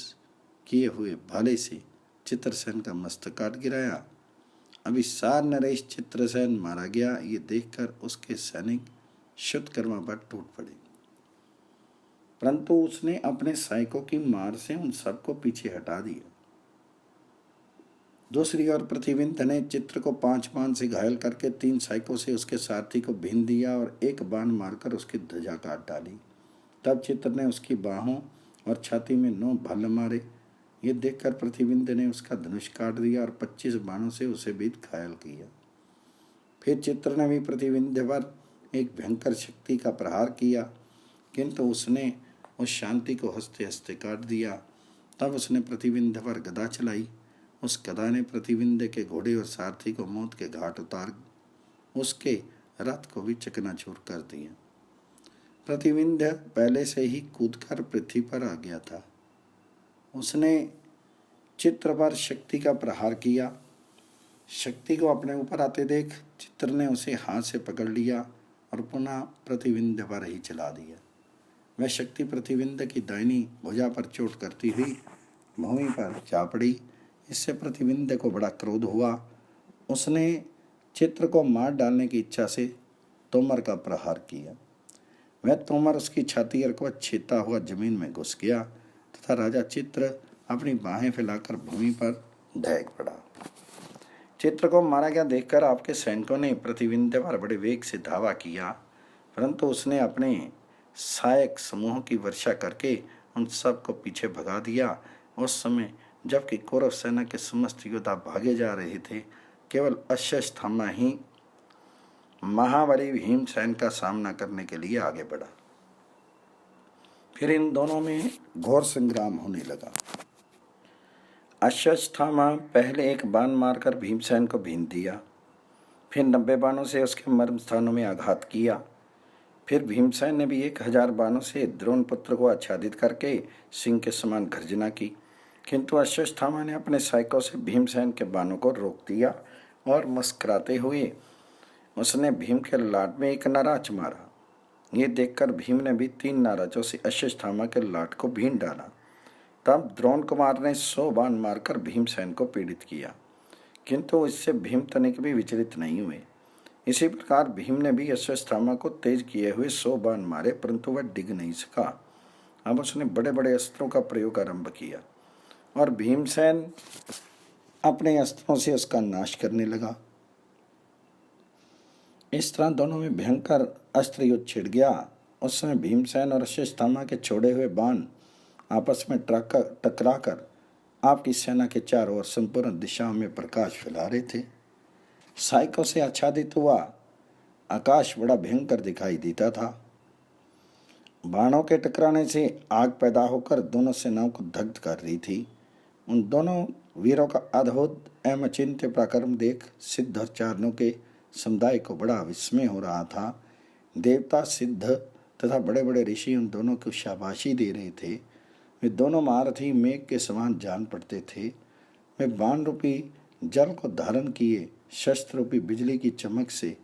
किए हुए भाले से चित्रसेन का मस्तक काट गिराया। अभिसार नरेश चित्रसेन मारा गया, ये देखकर उसके सैनिक शुद्धकर्मा पर टूट पड़े, परंतु उसने अपने सैनिकों की मार से उन सबको पीछे हटा दिया। दूसरी ओर प्रतिविंध ने चित्र को 5 बाण से घायल करके 3 सैनिकों से उसके सारथी को भीन दिया और 1 बाण मारकर उसकी ध्वजा काट डाली। तब चित्र ने उसकी बाहों और छाती में 9 भल्ल मारे। ये देखकर प्रतिविंध ने उसका धनुष काट दिया और 25 बाणों से उसे भी घायल किया। फिर चित्र ने भी प्रतिविंध पर एक भयंकर शक्ति का प्रहार किया, किंतु उसने उस शांति को हंसते हंसते काट दिया। तब उसने प्रतिविंध पर गदा चलाई। उस गदा ने प्रतिविंध के घोड़े और सारथी को मौत के घाट उतार उसके रथ को भी चकनाचूर कर दिया। प्रतिविंध पहले से ही कूदकर पृथ्वी पर आ गया था। उसने चित्र पर शक्ति का प्रहार किया। शक्ति को अपने ऊपर आते देख चित्र ने उसे हाथ से पकड़ लिया और पुनः प्रतिविंध पर ही चला दिया। वह शक्ति प्रतिविंध की दाहिनी भुजा पर चोट करती हुई भूमि पर जा पड़ी। इससे प्रतिविंध को बड़ा क्रोध हुआ। उसने चित्र को मार डालने की इच्छा से तोमर का प्रहार किया। वह तोमर उसकी छाती और कवच छेदता हुआ जमीन में घुस गया तथा राजा चित्र अपनी बाहें फैलाकर भूमि पर ढह पड़ा। चित्र को मारा गया देखकर आपके सैनिकों ने प्रतिविंध पर बड़े वेग से धावा किया, परंतु उसने अपने सहायक समूहों की वर्षा करके उन सब को पीछे भगा दिया। उस समय जबकि कौरव सेना के समस्त योद्धा भागे जा रहे थे, केवल अश्वत्थामा ही महाबली भीमसेन का सामना करने के लिए आगे बढ़ा। फिर इन दोनों में घोर संग्राम होने लगा। अश्वत्थामा पहले 1 बाण मारकर भीमसेन को भीन दिया, फिर 90 बाणों से उसके मर्म स्थानों में आघात किया। फिर भीमसेन ने भी 1000 बाणों से द्रोणपुत्र को आच्छादित करके सिंह के समान गर्जना की, किंतु अश्वत्थामा ने अपने सैनिकों से भीमसेन के बाणों को रोक दिया और मुस्कुराते हुए उसने भीम के लाट में 1 नाराज मारा। ये देखकर भीम ने भी 3 नाराजों से अश्वत्थामा के लाट को भीन डाला। तब द्रोण कुमार ने 100 बाण मारकर भीमसेन को पीड़ित किया, किंतु इससे भीम तनिक भी विचलित नहीं हुए। इसी प्रकार भीम ने भी अश्वत्थामा को तेज किए हुए 100 बाण मारे, परंतु वह डिग नहीं सका। अब उसने बड़े बड़े अस्त्रों का प्रयोग आरंभ किया और भीमसेन अपने अस्त्रों से उसका नाश करने लगा। इस तरह दोनों में भयंकर अस्त्र युद्ध छिड़ गया। उस समय भीमसेन और अश्वत्थामा के छोड़े हुए बाण आपस में टकराकर आपकी सेना के चारों ओर संपूर्ण दिशाओं में प्रकाश फैला रहे थे। सैनिकों से आच्छादित हुआ आकाश बड़ा भयंकर दिखाई देता था। बाणों के टकराने से आग पैदा होकर दोनों सेनाओं को दग्ध कर रही थी। उन दोनों वीरों का अद्भुत एवं अचिंत्य पराक्रम देख सिद्ध और चारणों के समुदाय को बड़ा विस्मय हो रहा था। देवता, सिद्ध तथा बड़े बड़े ऋषि उन दोनों को शाबाशी दे रहे थे। वे दोनों महारथी मेघ के समान जान पड़ते थे। वे बाण रूपी जल को धारण किए शस्त्र रूपी बिजली की चमक से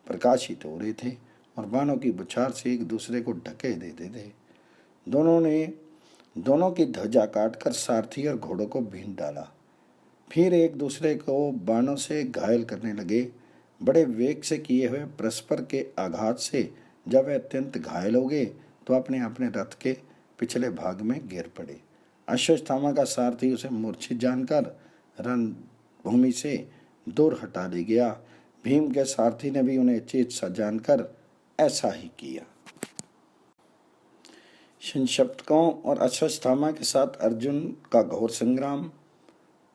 प्रकाशित हो रहे थे और बाणों की बौछार से एक दूसरे को ढके देते थे। दोनों की ध्वजा काटकर सारथी और घोड़ों को भीन डाला। फिर एक दूसरे को बाणों से घायल करने लगे। बड़े वेग से किए हुए परस्पर के आघात से जब वे अत्यंत घायल हो गए तो अपने अपने रथ के पिछले भाग में गिर पड़े। अश्वत्थामा का सारथी उसे मूर्छित जानकर रणभूमि से दूर हटा ले गया। भीम के सारथी ने भी उन्हें चेत सा जानकर ऐसा ही किया। संशप्तकों और अश्वत्थामा के साथ अर्जुन का घोर संग्राम।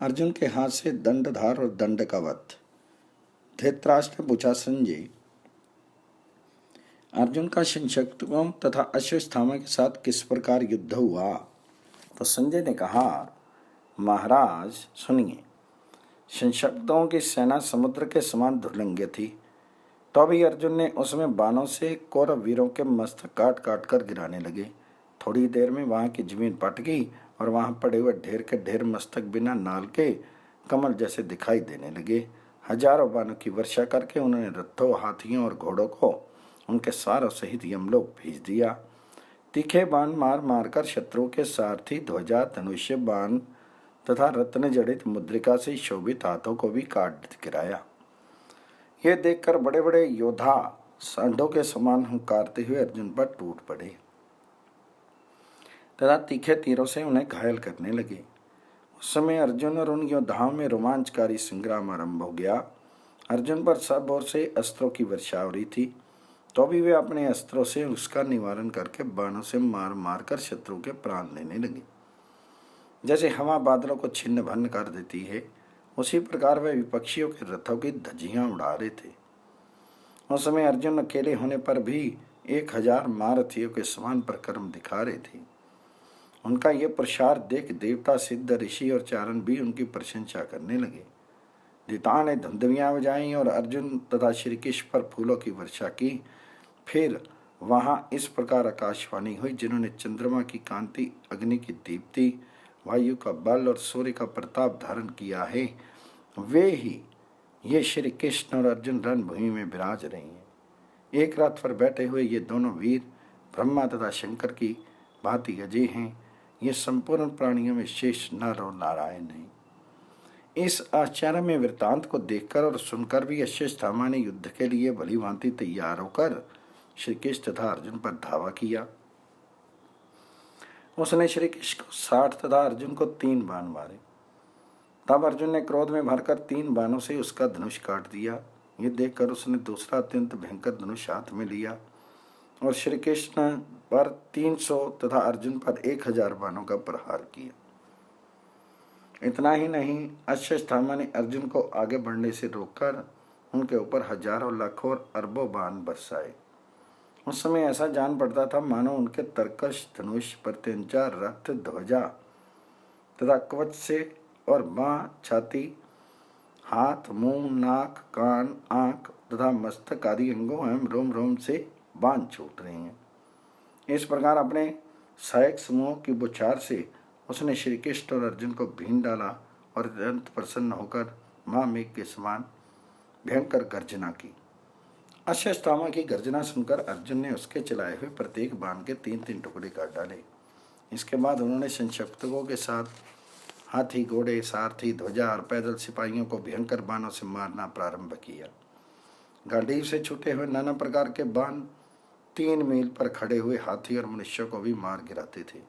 अर्जुन के हाथ से दंडधार और दंड का वध। धृतराष्ट्र ने पूछा, संजय, अर्जुन का संशप्तकों तथा अश्वत्थामा के साथ किस प्रकार युद्ध हुआ? तो संजय ने कहा, महाराज सुनिए, संशप्तकों की सेना समुद्र के समान दुर्लंघ्य थी, तो भी अर्जुन ने उसमें बाणों से कौरव वीरों के मस्तक काट काट कर गिराने लगे। थोड़ी देर में वहां की जमीन पट गई और वहां पड़े हुए ढेर के ढेर मस्तक बिना नाल के कमल जैसे दिखाई देने लगे। हजारों बाणों की वर्षा करके उन्होंने रथों, हाथियों और घोड़ों को उनके सारों सहित यमलोक भेज दिया। तीखे बाण मार मारकर शत्रुओं के सारथी, ध्वजा, धनुष्य, बाण तथा रत्न जड़ित मुद्रिका से शोभित हाथों को भी काट गिराया। यह देखकर बड़े बड़े योद्धा सांडों के समान हुंकारते हुए अर्जुन पर टूट पड़े तथा तीखे तीरों से उन्हें घायल करने लगे। उस समय अर्जुन और उन योद्धाओं में रोमांचकारी संग्राम आरंभ हो गया। अर्जुन पर सब ओर से अस्त्रों की वर्षा हो रही थी, तो भी वे अपने अस्त्रों से उसका निवारण करके बाणों से मार मार कर शत्रु के प्राण लेने लगे। जैसे हवा बादलों को छिन्न भन्न कर देती है, उसी प्रकार वे विपक्षियों के रथों की धज्जियां उड़ा रहे थे। उस समय अर्जुन अकेले होने पर भी 1000 महारथियों के समान पराक्रम दिखा रहे थे। उनका यह प्रसार देख देवता, सिद्ध, ऋषि और चारण भी उनकी प्रशंसा करने लगे। धिता ने धुंधवियां बजाई और अर्जुन तथा श्री कृष्ण पर फूलों की वर्षा की। फिर वहां इस प्रकार आकाशवाणी हुई, जिन्होंने चंद्रमा की कांति, अग्नि की दीप्ति, वायु का बल और सूर्य का प्रताप धारण किया है, वे ही ये श्री कृष्ण और अर्जुन रणभूमि में विराज रहे हैं। एक रथ पर बैठे हुए ये दोनों वीर ब्रह्मा तथा शंकर की भांति अजय हैं। ये संपूर्ण प्राणियों में शेष नर और नारायण हैं। इस आश्चर्य में वृत्तांत को देखकर और सुनकर भी अश्वत्थामा ने युद्ध के लिए भली भांति तैयार होकर श्री कृष्ण तथा अर्जुन पर धावा किया। उसने श्री कृष्ण को 60 तथा अर्जुन को 3 बाण मारे। तब अर्जुन ने क्रोध में भरकर 3 बाणों से उसका धनुष काट दिया। ये देखकर उसने दूसरा अत्यंत भयंकर धनुष हाथ में लिया और श्री कृष्ण पर 300 तथा अर्जुन पर 1000 बाणों का प्रहार किया। इतना ही नहीं, अश्वत्थामा ने अर्जुन को आगे बढ़ने से रोककर उनके ऊपर हजारों, लाखों और अरबों बाण बरसाए। उस समय ऐसा जान पड़ता था मानो उनके तरकश, धनुष, प्रत्यंचा, रथ, ध्वजा तथा कवच से और बाँ, छाती, हाथ, मुंह, नाक, कान, आंख तथा मस्तक आदि अंगों एवं रोम रोम से बाण छूट रहे हैं। इस प्रकार अपने सहायक समूहों की बुछार से उसने श्री कृष्ण और अर्जुन को भीन डाला और अत्यंत प्रसन्न होकर महामेघ के समान भयंकर गर्जना की। अश्वत्थामा की गर्जना सुनकर अर्जुन ने उसके चलाए हुए प्रत्येक बाण के 3-3 टुकड़े कर डाले। इसके बाद उन्होंने संक्षिप्तकों के साथ हाथी, घोड़े, सारथी, ध्वजा और पैदल सिपाहियों को भयंकर बाणों से मारना प्रारंभ किया। गांडीव से छूटे हुए नाना प्रकार के बाण 3 मील पर खड़े हुए हाथी और मनुष्यों को भी मार गिराते थे।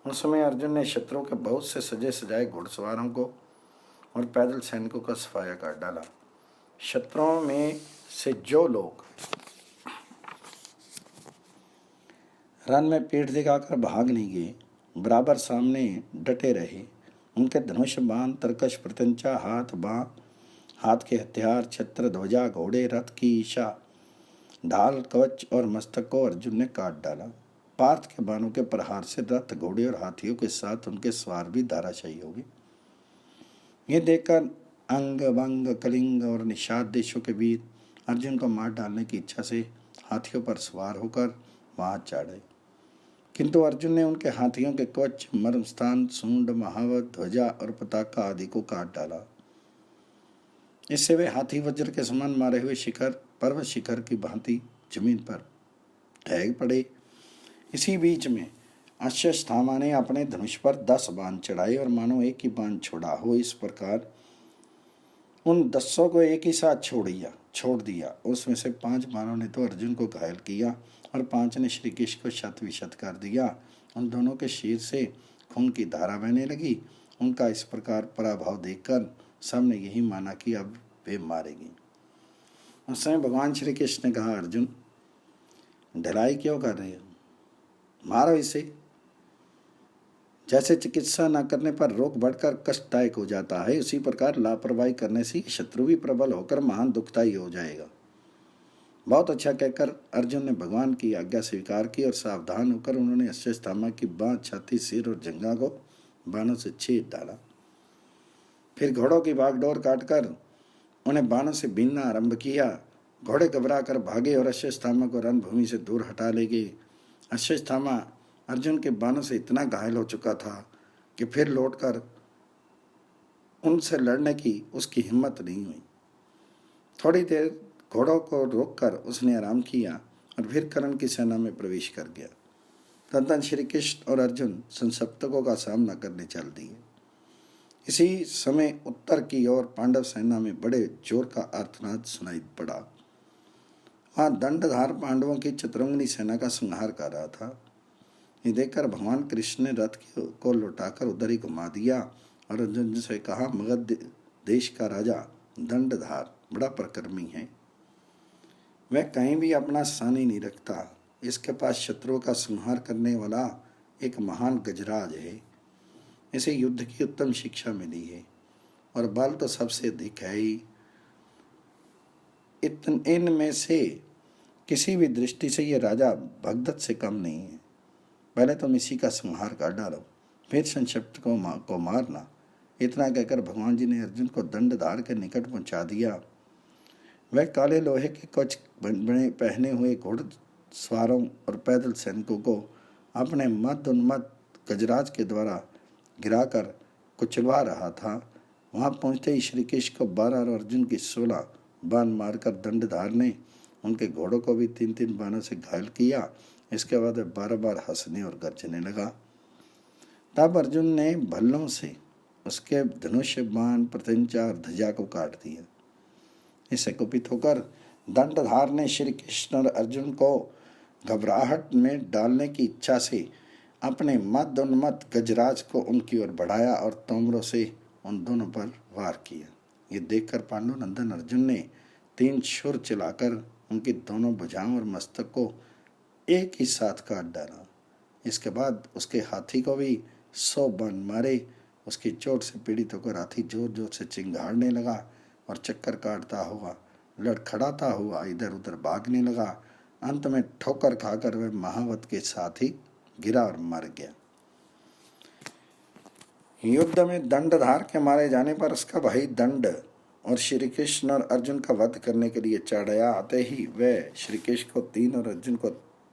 उस समय अर्जुन ने शत्रुओं के बहुत से सजे सजाए घुड़सवारों को और पैदल सैनिकों का सफाया कर डाला। शत्रुओं में से जो लोग रन में पीठ दिखाकर भाग नहीं गए, बराबर सामने डटे रहे, उनके धनुष, बाण, तरकश, प्रत्यंचा, हाथ, बाँ, हाथ के हथियार, छत्र, ध्वजा, घोड़े, रथ की ईशा, ढाल, कवच और मस्तक को अर्जुन ने काट डाला। पार्थ के बाणों के प्रहार से रथ, घोड़े और हाथियों के साथ उनके सवार भी धराशायी हो गए। ये देखकर अंग, वंग, कलिंग और निषाद देशों के वीर अर्जुन को मार डालने की इच्छा से हाथियों पर सवार होकर वहां चढ़े, किंतु अर्जुन ने उनके हाथियों के कवच, मर्मस्थान, सूंड, महावत, ध्वजा और पताका आदि को काट डाला। इससे वे हाथी वज्र के समान मारे हुए शिखर, पर्वत शिखर की भांति जमीन पर ढह पड़े। इसी बीच में अश्वत्थामा ने अपने धनुष पर 10 बाण चढ़ाए और मानो एक ही बाण छोड़ा हो, इस प्रकार उन 10 को एक ही साथ छोड़ दिया। उसमें से 5 बाणों ने तो अर्जुन को घायल किया और 5 ने श्री कृष्ण को शत विशत कर दिया। उन दोनों के शरीर से खून की धारा बहने लगी। उनका इस प्रकार पराभव देखकर सबने यही माना कि अब वे मारेंगे। उस समय भगवान श्री कृष्ण ने कहा, अर्जुन ढिलाई क्यों कर रहे हो, मारो इसे। जैसे चिकित्सा न करने पर रोग बढ़कर कष्टदायक हो जाता है, उसी प्रकार लापरवाही करने से शत्रु भी प्रबल होकर महान दुखदायी हो जाएगा। बहुत अच्छा कहकर अर्जुन ने भगवान की आज्ञा स्वीकार की और सावधान होकर उन्होंने अश्वत्थामा की बाँह, छाती, सिर और जंघा को बाणों से छेद डाला। फिर घोड़ों की बागडोर काटकर उन्हें बाणों से बीनना आरंभ किया। घोड़े घबरा कर भागे और अश्वत्थामा को रणभूमि से दूर हटा ले गए। अश्वत्थामा अर्जुन के बाणों से इतना घायल हो चुका था कि फिर लौटकर उनसे लड़ने की उसकी हिम्मत नहीं हुई। थोड़ी देर घोड़ों को रोककर उसने आराम किया और फिर कर्ण की सेना में प्रवेश कर गया। तदन श्री कृष्ण और अर्जुन संसप्तकों का सामना करने चल दिए। इसी समय उत्तर की ओर पांडव सेना में बड़े जोर का आर्तनाद सुनाई पड़ा। वहां दंडधार पांडवों की चतुरंगनी सेना का संहार कर रहा था। ये देखकर भगवान कृष्ण ने रथ को लौटाकर उधर ही घुमा दिया और अर्जुन से कहा, मगध देश का राजा दंडधार बड़ा पराक्रमी है, वह कहीं भी अपना स्थान नहीं रखता। इसके पास शत्रुओं का संहार करने वाला एक महान गजराज है। इसे युद्ध की उत्तम शिक्षा मिली है और बल तो सबसे अधिक है ही। इनमें से किसी भी दृष्टि से यह राजा भगदत्त से कम नहीं है। पहले तुम इसी का संहार कर डालो, फिर संक्षिप्त को मारना। इतना कहकर भगवान जी ने अर्जुन को दंडधार के निकट पहुंचा दिया। वह काले लोहे के कुछ बने पहने हुए घुड़सवारों और पैदल सैनिकों को अपने मद उन्मत्त गजराज के द्वारा गिराकर कुचलवा रहा था। वहां पहुंचते ही श्री कृष्ण को 12 और अर्जुन की 16 बाण मारकर दंडधार ने उनके घोड़ों को भी 3-3 बाणों से घायल किया। इसके बाद वह 12 बार हंसने और गरजने लगा। तब अर्जुन ने भल्लों से उसके धनुष, बाण, प्रत्यंचा और ध्वजा को काट दिया। इससे कुपित होकर दंडधार ने श्री कृष्ण और अर्जुन को घबराहट में डालने की इच्छा से अपने मदोन्मत्त गजराज को उनकी ओर बढ़ाया और तोमरों से उन दोनों पर वार किया। ये देखकर पांडुनंदन अर्जुन ने 3 छुर चलाकर उनकी दोनों भुजाओं और मस्तक को एक ही साथ काट डाला। इसके बाद उसके हाथी को भी 100 बाण मारे। उसकी चोट से पीड़ित होकर हाथी जोर जोर से चिंगाड़ने लगा और चक्कर काटता हुआ, लड़खड़ाता हुआ इधर उधर भागने लगा। अंत में ठोकर खाकर वह महावत के साथ ही गिरा और मर गया। युद्ध में दंडधार के मारे जाने पर उसका भाई दंड और श्री कृष्ण और अर्जुन का वध करने के लिए चढ़ाया। आते ही वह श्री कृष्ण को 3 और अर्जुन को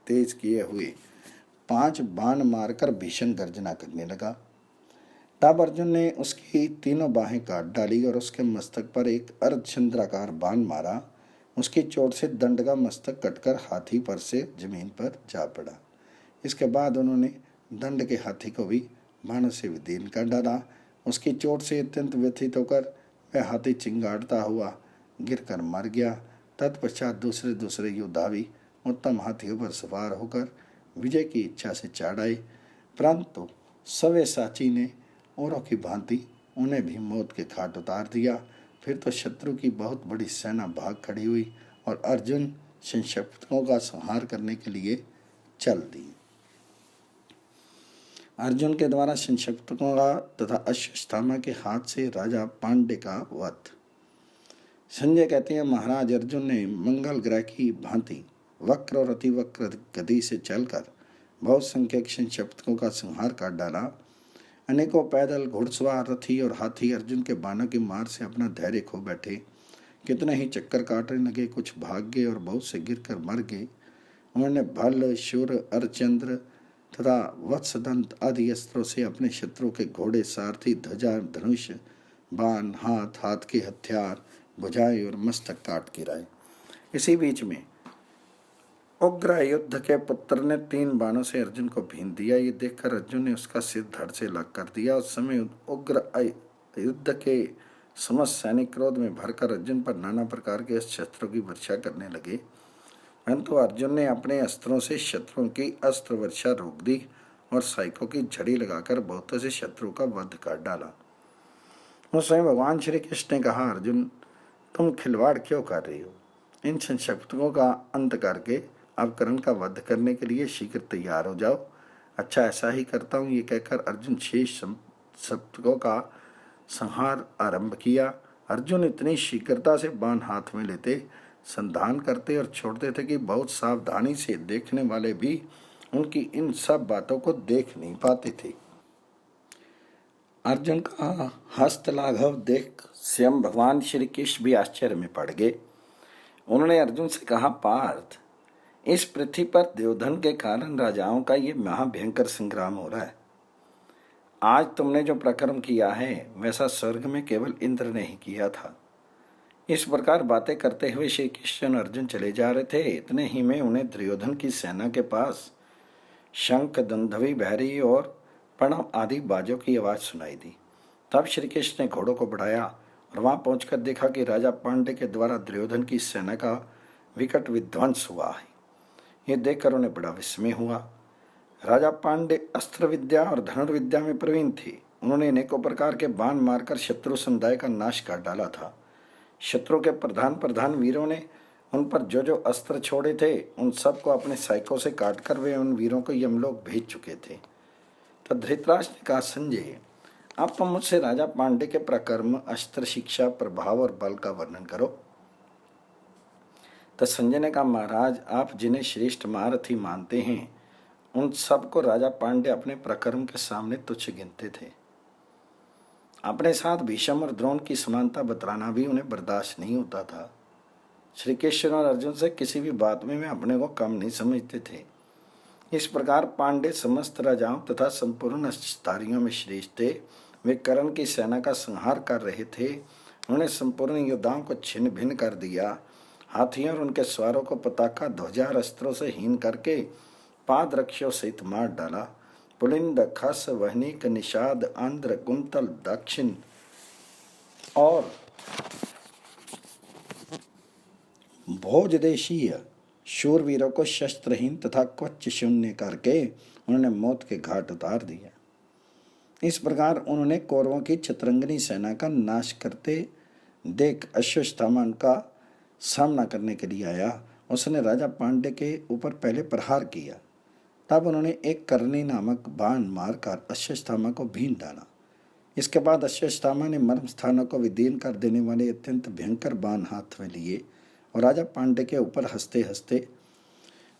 तेज किए हुए 5 बाण मारकर भीषण गर्जना करने लगा। तब अर्जुन ने उसकी तीनों बाहें काट डाली और उसके मस्तक पर एक अर्धचंद्राकार बाण मारा। उसकी चोट से दंड का मस्तक कटकर हाथी पर से जमीन पर जा पड़ा। इसके बाद उन्होंने दंड के हाथी को भी बाणों से विदीर्ण कर डाला। उसकी चोट से अत्यंत व्यथित होकर वह हाथी चिंगाड़ता हुआ गिरकर मर गया। तत्पश्चात दूसरे योद्धा भी उत्तम हाथियों पर सवार होकर विजय की इच्छा से चढ़ आए, परंतु सव्यसाची ने औरों की भांति उन्हें भी मौत के घाट उतार दिया। फिर तो शत्रु की बहुत बड़ी सेना भाग खड़ी हुई और अर्जुन संक्षिप्तकों का संहार करने के लिए चल दी। अर्जुन के द्वारा संक्षिप्तकों का तथा अश्वत्थामा के हाथ से राजा पांडे का वध। संजय कहते हैं, महाराज अर्जुन ने मंगल ग्रह की भांति वक्र और अतिवक्र गति से चलकर बहुत संख्यक संक्षिप्तकों का संहार कर डाला। अनेकों पैदल, घुड़सवार, रथी और हाथी अर्जुन के बाणों की मार से अपना धैर्य खो बैठे। कितने ही चक्कर काटने लगे, कुछ भाग गए और बहुत से गिरकर मर गए। उन्होंने भल, शूर, अर्चंद्र तथा वत्सदंत आदि अस्त्रों से अपने शत्रु के घोड़े, सारथी, ध्वजा, धनुष, बाण, हाथ के हथियार, भुजाएं और मस्तक काट गिराए। इसी बीच में उग्र युद्ध के पुत्र ने 3 बाणों से अर्जुन को भीन दिया। ये देखकर अर्जुन ने उसका सिर धड़ से अलग कर दिया। उस समय उग्र युद्ध के समस्त सैनिक क्रोध में भरकर अर्जुन पर नाना प्रकार के शस्त्रों की वर्षा करने लगे, परंतु अर्जुन ने अपने अस्त्रों से शत्रुओं की अस्त्र वर्षा रोक दी और सैकों की झड़ी लगाकर बहुतों से शत्रुओं का वध कर डाला। उस समय भगवान श्री कृष्ण ने कहा, अर्जुन तुम खिलवाड़ क्यों कर रही हो? इन संक्षिप्तकों का अंत करके अब कर्ण का वध करने के लिए शीघ्र तैयार हो जाओ। अच्छा, ऐसा ही करता हूँ। ये कहकर अर्जुन शेष संक्षिप्तकों का संहार आरंभ किया। अर्जुन इतनी शीघ्रता से बाण हाथ में लेते, संधान करते और छोड़ते थे कि बहुत सावधानी से देखने वाले भी उनकी इन सब बातों को देख नहीं पाते थे। अर्जुन का हस्त लाघव देख स्वयं भगवान श्री कृष्ण भी आश्चर्य में पड़ गए। उन्होंने अर्जुन से कहा, पार्थ, इस पृथ्वी पर देवधन के कारण राजाओं का ये महाभयंकर संग्राम हो रहा है। आज तुमने जो पराक्रम किया है वैसा स्वर्ग में केवल इंद्र ने ही किया था। इस प्रकार बातें करते हुए श्री कृष्ण और अर्जुन चले जा रहे थे। इतने ही में उन्हें दुर्योधन की सेना के पास शंख, दुंदुभि, भैरी और प्रणव आदि बाजों की आवाज सुनाई दी। तब श्री कृष्ण ने घोड़ों को बढ़ाया और वहां पहुंचकर देखा कि राजा पांडे के द्वारा दुर्योधन की सेना का विकट विध्वंस हुआ है। ये देखकर उन्हें बड़ा विस्मय हुआ। राजा पांडे अस्त्र विद्या और धनुर्विद्या में प्रवीण थे। उन्होंने अनेकों प्रकार के बाण मारकर शत्रु समुदाय का नाश कर डाला था। शत्रु के प्रधान प्रधान वीरों ने उन पर जो जो अस्त्र छोड़े थे उन सबको अपने साइकों से काटकर वे उन वीरों को यमलोक भेज चुके थे। तो धृतराष्ट्र ने कहा, संजय, आप तो मुझसे राजा पांडे के प्रकर्म, अस्त्र शिक्षा, प्रभाव और बल का वर्णन करो। तो संजय ने कहा, महाराज, आप जिन्हें श्रेष्ठ महारथी मानते हैं उन सबको राजा पांडे अपने प्रकर्म के सामने तुच्छ गिनते थे। अपने साथ भीष्म और द्रोण की समानता बतलाना भी उन्हें बर्दाश्त नहीं होता था। श्री कृष्ण और अर्जुन से किसी भी बात में वे अपने को कम नहीं समझते थे। इस प्रकार पांडे समस्त राजाओं तथा संपूर्ण अस्त्रधारियों में श्रेष्ठ थे। वे कर्ण की सेना का संहार कर रहे थे। उन्होंने संपूर्ण योद्धाओं को छिन्न भिन्न कर दिया। हाथियों और उनके सवारों को पताका, ध्वजा और अस्त्रों से हीन करके पाद रक्षों सहित मार डाला। पुलिंद, खस, वहनिक, निषाद, आंध्र, कुंतल, दक्षिण और भोजदेशीय शूरवीरों को शस्त्रहीन तथा क्वच शून्य करके उन्होंने मौत के घाट उतार दिया। इस प्रकार उन्होंने कौरवों की चतुरंगिनी सेना का नाश करते देख अश्वत्थामा का सामना करने के लिए आया। उसने राजा पांडे के ऊपर पहले प्रहार किया। तब उन्होंने एक करनी नामक बाण मारकर अश्वत्थामा को भीन डाला। इसके बाद अश्वत्थामा ने मर्म स्थानों को विदीर्ण कर देने वाले अत्यंत भयंकर बाण हाथ में लिए और राजा पांडे के ऊपर हंसते हंसते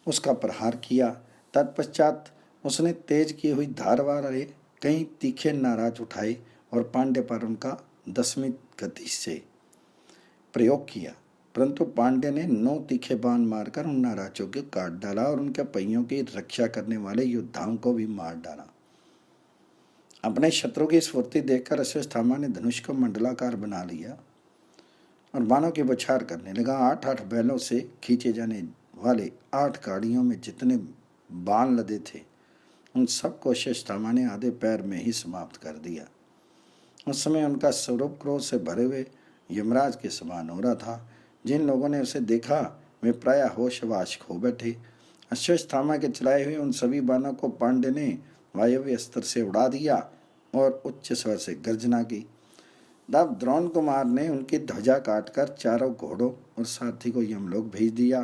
उसका प्रहार किया। तत्पश्चात उसने तेज की हुई धार वाले कई तीखे नाराज उठाए और पांडे पर उनका 10वीं गति से प्रयोग किया, परंतु पांडे ने 9 तीखे बाण मारकर उन नाराजों को काट डाला और उनके पहियों की रक्षा करने वाले योद्धाओं को भी मार डाला। अपने शत्रु की स्फूर्ति देखकर अश्वत्थामा ने धनुष को मंडलाकार बना लिया और बाणों की बौछार करने लगा। 8-8 बैलों से खींचे जाने वाले 8 गाड़ियों में जितने बाण लदे थे उन सबको अश्वत्थामा ने आधे पैर में ही समाप्त कर दिया। उस समय उनका स्वरूप क्रोध से भरे हुए यमराज के समान हो रहा था। जिन लोगों ने उसे देखा वे प्रायः होशवाश खो बैठे। अश्वत्थामा के चलाए हुए उन सभी बाणों को पांडे ने वायव्य अस्त्र से उड़ा दिया और उच्च स्वर से गर्जना की। तब द्रोण कुमार ने उनकी ध्वजा काटकर चारों घोड़ों और सारथी को यमलोक भेज दिया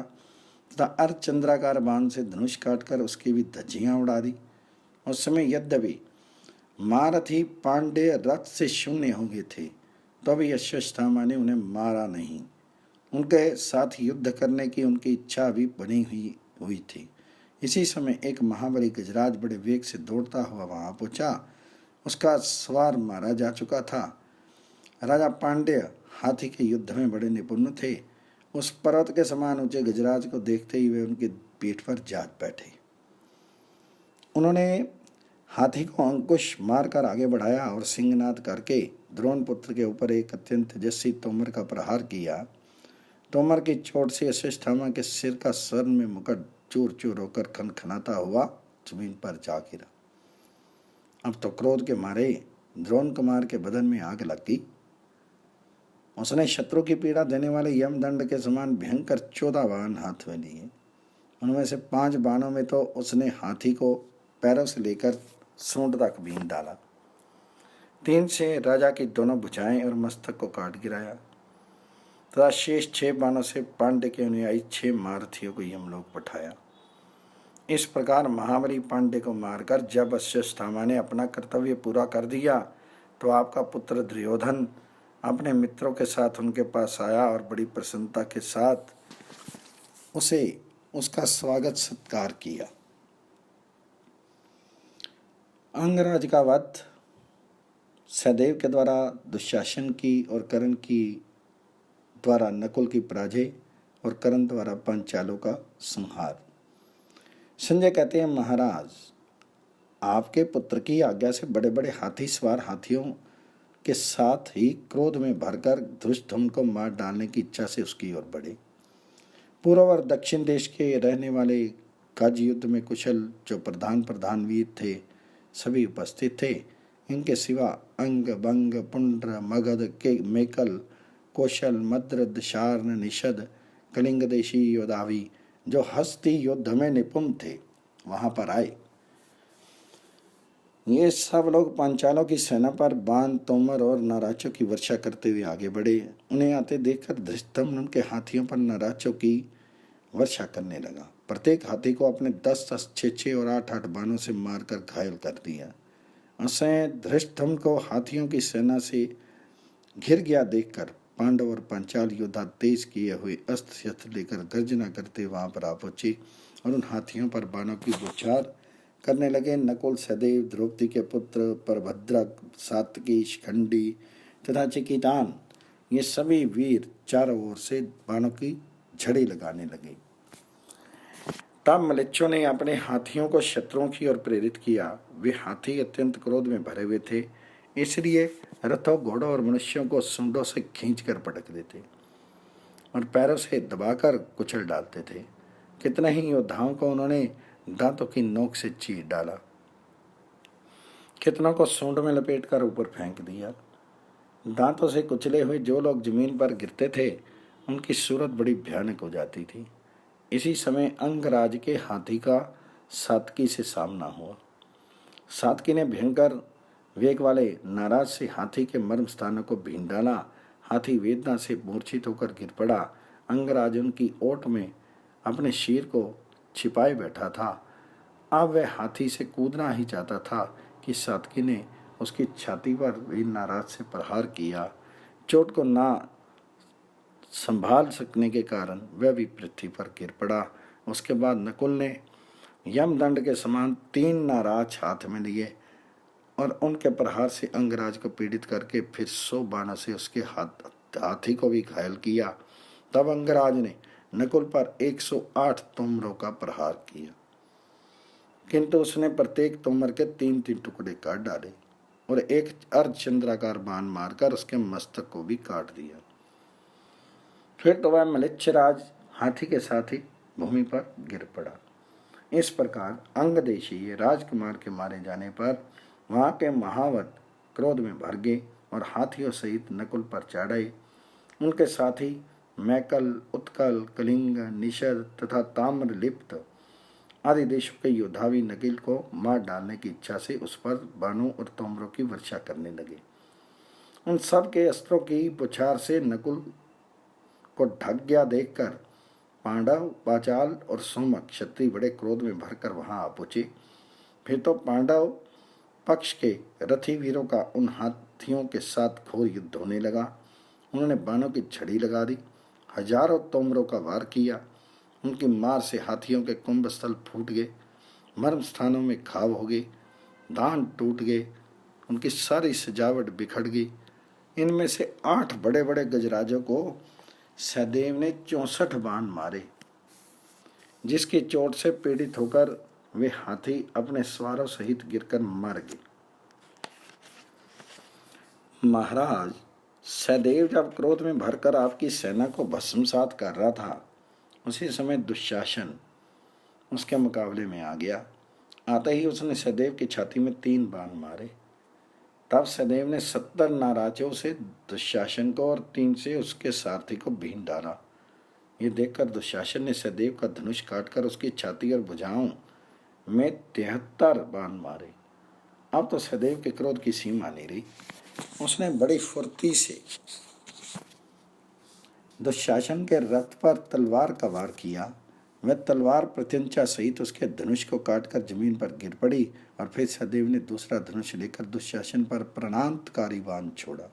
तथा अर्धचंद्राकार बाण से धनुष काटकर उसकी भी धज्जियां उड़ा दी। उस समय यद्यपि महारथी पांडे रथ से शून्य हो गए थे तो भी अश्वत्थामा ने उन्हें मारा नहीं। उनके साथ युद्ध करने की उनकी इच्छा भी बनी हुई थी। इसी समय एक महाबली गजराज बड़े वेग से दौड़ता हुआ वहां पहुंचा। उसका सवार मारा जा चुका था। राजा पांड्य हाथी के युद्ध में बड़े निपुण थे। उस पर्वत के समान ऊंचे गजराज को देखते ही वे उनकी पीठ पर जाग बैठे। उन्होंने हाथी को अंकुश मारकर आगे बढ़ाया और सिंहनाद करके द्रोण पुत्र के ऊपर एक अत्यंत तेजस्वी तोमर का प्रहार किया। तोमर की चोट से अश्वत्थामा के सिर का स्वर्ण में मुकुट चूर चूर होकर खनखनाता हुआ जमीन पर जा गिरा। अब तो क्रोध के मारे द्रोण कुमार के बदन में आग लग गई। उसने शत्रु की पीड़ा देने वाले यमदंड के समान भयंकर 14 बाण हाथ में लिए। उनमें से 5 बाणों में तो उसने हाथी को पैरों से लेकर सूंड तक बीन डाला। 3 से राजा की दोनों भुजाएं और मस्तक को काट गिराया तथा शेष 6 बाणों से पांडे के अनुयायी 6 महारथियों को यमलोक पठाया। इस प्रकार महाबली पांडे को मारकर जब अश्वत्थामा ने अपना कर्तव्य पूरा कर दिया तो आपका पुत्र दुर्योधन अपने मित्रों के साथ उनके पास आया और बड़ी प्रसन्नता के साथ उसे उसका स्वागत सत्कार किया। अंगराज का वध, सहदेव के द्वारा दुशासन की और कर्ण की द्वारा नकुल की पराजय और कर्ण द्वारा पांचालों का संहार। संजय कहते हैं, महाराज, आपके पुत्र की आज्ञा से बड़े बड़े हाथी सवार हाथियों के साथ ही क्रोध में भरकर धृष्टद्युम्न को मार डालने की इच्छा से उसकी ओर बढ़े। पूर्व और दक्षिण देश के रहने वाले गज युद्ध में कुशल जो प्रधान वीर थे सभी उपस्थित थे। इनके सिवा अंग बंग पुंड्र मगध के मेकल कौशल मद्रद शार्न निषद कलिंग देशी योद्धावी जो हस्ती युद्ध में निपुण थे वहां पर आए। ये सब लोग पांचालों की सेना पर बाण तोमर और नाराजों की वर्षा करते हुए आगे बढ़े। उन्हें आते देखकर धृष्टद्युम्न उनके हाथियों पर नाराजों की वर्षा करने लगा। प्रत्येक हाथी को अपने 10-10 6-6 और 8-8 बाणों से मारकर घायल कर दिया। असह्य धृष्टद्युम्न को हाथियों की सेना से घिर गया देखकर पांडव और पांचाल योद्धा तेज किए हुए अस्त्र शस्त्र लेकर गर्जना करते वहां पर आ पहुंचे और उन हाथियों पर बाणों की बौछार करने लगे। नकुल सहदेव द्रौपदी के पुत्र परभद्रक सात्यकी शिखंडी तथा चिकितान ये सभी वीर चारों ओर से बाणों की झड़ी लगाने लगे। तब मलेच्छों ने अपने हाथियों को शत्रुओं की ओर प्रेरित किया। वे हाथी अत्यंत क्रोध में भरे हुए थे, इसलिए रथों घोड़ों और मनुष्यों को सूंडों से खींचकर पटक देते और पैरों से दबाकर कुचल डालते थे। कितने ही योद्धाओं को उन्होंने दांतों की नोक से चीर डाला, कितनों को सूंड में लपेटकर ऊपर फेंक दिया। दांतों से कुचले हुए जो लोग जमीन पर गिरते थे उनकी सूरत बड़ी भयानक हो जाती थी। इसी समय अंगराज के हाथी का सातकी से सामना हुआ। सातकी ने भयंकर वेग वाले नाराज से हाथी के मर्म स्थानों को भीन डाला। हाथी वेदना से मूर्छित होकर गिर पड़ा। अंगराज उनकी ओट में अपने शीर को छिपाए बैठा था। अब वह हाथी से कूदना ही चाहता था कि सातकी ने उसकी छाती पर भी नाराज से प्रहार किया। चोट को ना संभाल सकने के कारण वह भी पृथ्वी पर गिर पड़ा। उसके बाद नकुल ने यमदंड के समान 3 नाराज हाथ में लिए और उनके प्रहार से अंगराज को पीड़ित करके फिर 100 बाणों से उसके हाथी को भी घायल किया। तब अंगराज ने नकुल पर 108 तोमरों का प्रहार किया, किंतु उसने प्रत्येक तोमर के 3-3 टुकड़े काट डाले और एक अर्धचंद्राकार बाण मारकर उसके मस्तक को भी काट दिया। फिर तो वह मलेच्छराज हाथी के साथ ही भूमि पर गिर पड़ा। इस प्रकार अंगदेशीय राजकुमार के मारे जाने पर वहां के महावत क्रोध में भर गए और हाथियों सहित नकुल पर चढ़ाए। उनके साथ ही मैकल उत्कल कलिंग निषद तथा ताम्र लिप्त आदि देशों के योद्धा भी नकुल को मार डालने की इच्छा से उस पर बाणों और तोमरों की वर्षा करने लगे। उन सब के अस्त्रों की बौछार से नकुल को ढक गया देखकर पांडव पांचाल और सोमक क्षत्रिय बड़े क्रोध में भरकर वहां आ पहुंचे। फिर तो पांडव पक्ष के रथी वीरों का उन हाथियों के साथ घोर युद्ध होने लगा। उन्होंने बाणों की झड़ी लगा दी, हजारों तोमरों का वार किया। उनकी मार से हाथियों के कुंभस्थल फूट गए, मर्म स्थानों में घाव हो गए, दांत टूट गए, उनकी सारी सजावट बिखर गई। इनमें से 8 बड़े बड़े गजराजों को सहदेव ने 64 बाण मारे, जिसकी चोट से पीड़ित होकर वे हाथी अपने सवारों सहित गिरकर मर गए। महाराज, सहदेव जब क्रोध में भरकर आपकी सेना को भस्मसात कर रहा था, उसी समय दुशासन उसके मुकाबले में आ गया। आते ही उसने सहदेव की छाती में 3 बाण मारे। तब सहदेव ने 70 नाराजों से दुशासन को और 3 से उसके सारथी को भीन डाला। ये देखकर दुशासन ने सहदेव का धनुष काटकर उसकी छाती और भुजाओं में 73 बाण मारे। अब तो सहदेव के क्रोध की सीमा नहीं रही। उसने बड़ी फुर्ती से दुशासन के रथ पर तलवार का वार किया। वह तलवार प्रत्यंचा सहित उसके धनुष को काटकर जमीन पर गिर पड़ी और फिर सहदेव ने दूसरा धनुष लेकर दुशासन पर प्राणांतकारी बाण छोड़ा,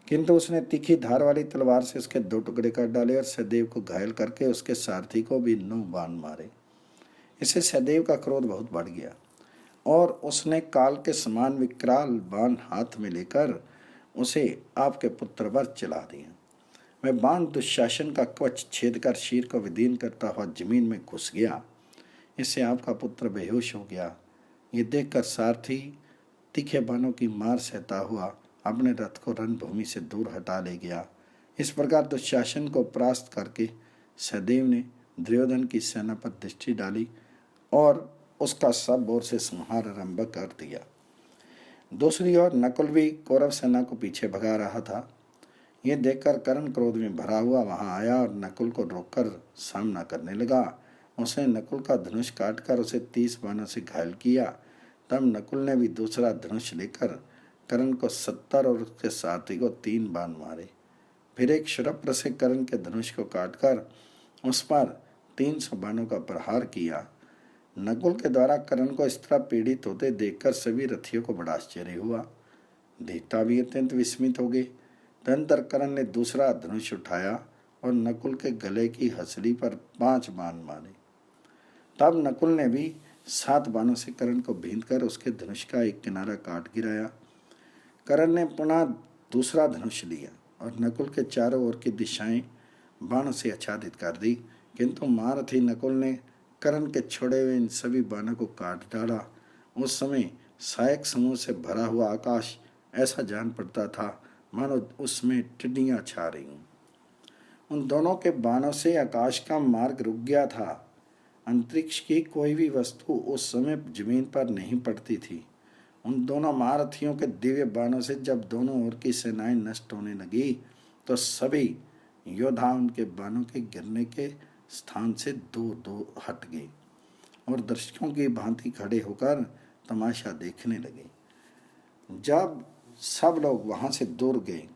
किंतु उसने तीखी धार वाली तलवार से उसके 2 टुकड़े काट डाले और सहदेव को घायल करके उसके सारथी को भी 9 बाण मारे। इससे सहदेव का क्रोध बहुत बढ़ गया और उसने काल के समान विकराल बाण हाथ में लेकर उसे आपके पुत्र पर चला दिया। वह बाण दुशासन का कवच छेद कर शीर को विदीर्ण करता हुआ जमीन में घुस गया। इससे आपका पुत्र बेहोश हो गया। ये देखकर सारथी तीखे बाणों की मार सहता हुआ अपने रथ को रणभूमि से दूर हटा ले गया। इस प्रकार दुशासन को परास्त करके सहदेव ने दुर्योधन की सेना पर दृष्टि डाली और उसका सब ओर से संहार आरंभ कर दिया। दूसरी ओर नकुल भी कौरव सेना को पीछे भगा रहा था। ये देखकर कर्ण क्रोध में भरा हुआ वहां आया और नकुल को रोककर सामना करने लगा। उसने नकुल का धनुष काटकर उसे 30 बाणों से घायल किया। तब नकुल ने भी दूसरा धनुष लेकर कर्ण को 70 और उसके साथी को 3 बाण मारे। फिर एक शूरप्र से कर्ण के धनुष को काटकर उस पर 300 बाणों का प्रहार किया। नकुल के द्वारा कर्ण को इस तरह पीड़ित होते देखकर सभी रथियों को बड़ा आश्चर्य हुआ। देवता भी अत्यंत विस्मित हो गए। तदनंतर कर्ण ने दूसरा धनुष उठाया और नकुल के गले की हथेली पर 5 बाण मारे। तब नकुल ने भी 7 बाणों से कर्ण को बींधकर उसके धनुष का एक किनारा काट गिराया। कर्ण ने पुनः दूसरा धनुष लिया और नकुल के चारों ओर की दिशाएं बाणों से आच्छादित कर दी, किंतु महारथी नकुल ने कर्ण के छोड़े हुए इन सभी बाणों को काट डाला। उस समय सहायक समूह से भरा हुआ आकाश ऐसा जान पड़ता था मानो उसमें टिड्डियां छा रही हूं। उन दोनों के बाणों से आकाश का मार्ग रुक गया था। अंतरिक्ष की कोई भी वस्तु उस समय जमीन पर नहीं पड़ती थी। उन दोनों महारथियों के दिव्य बाणों से जब दोनों ओर की सेनाएं नष्ट होने लगी तो सभी योद्धा उनके बाणों के गिरने के स्थान से दूर दूर हट गए और दर्शकों की भांति खड़े होकर तमाशा देखने लगे। जब सब लोग वहां से दूर गए,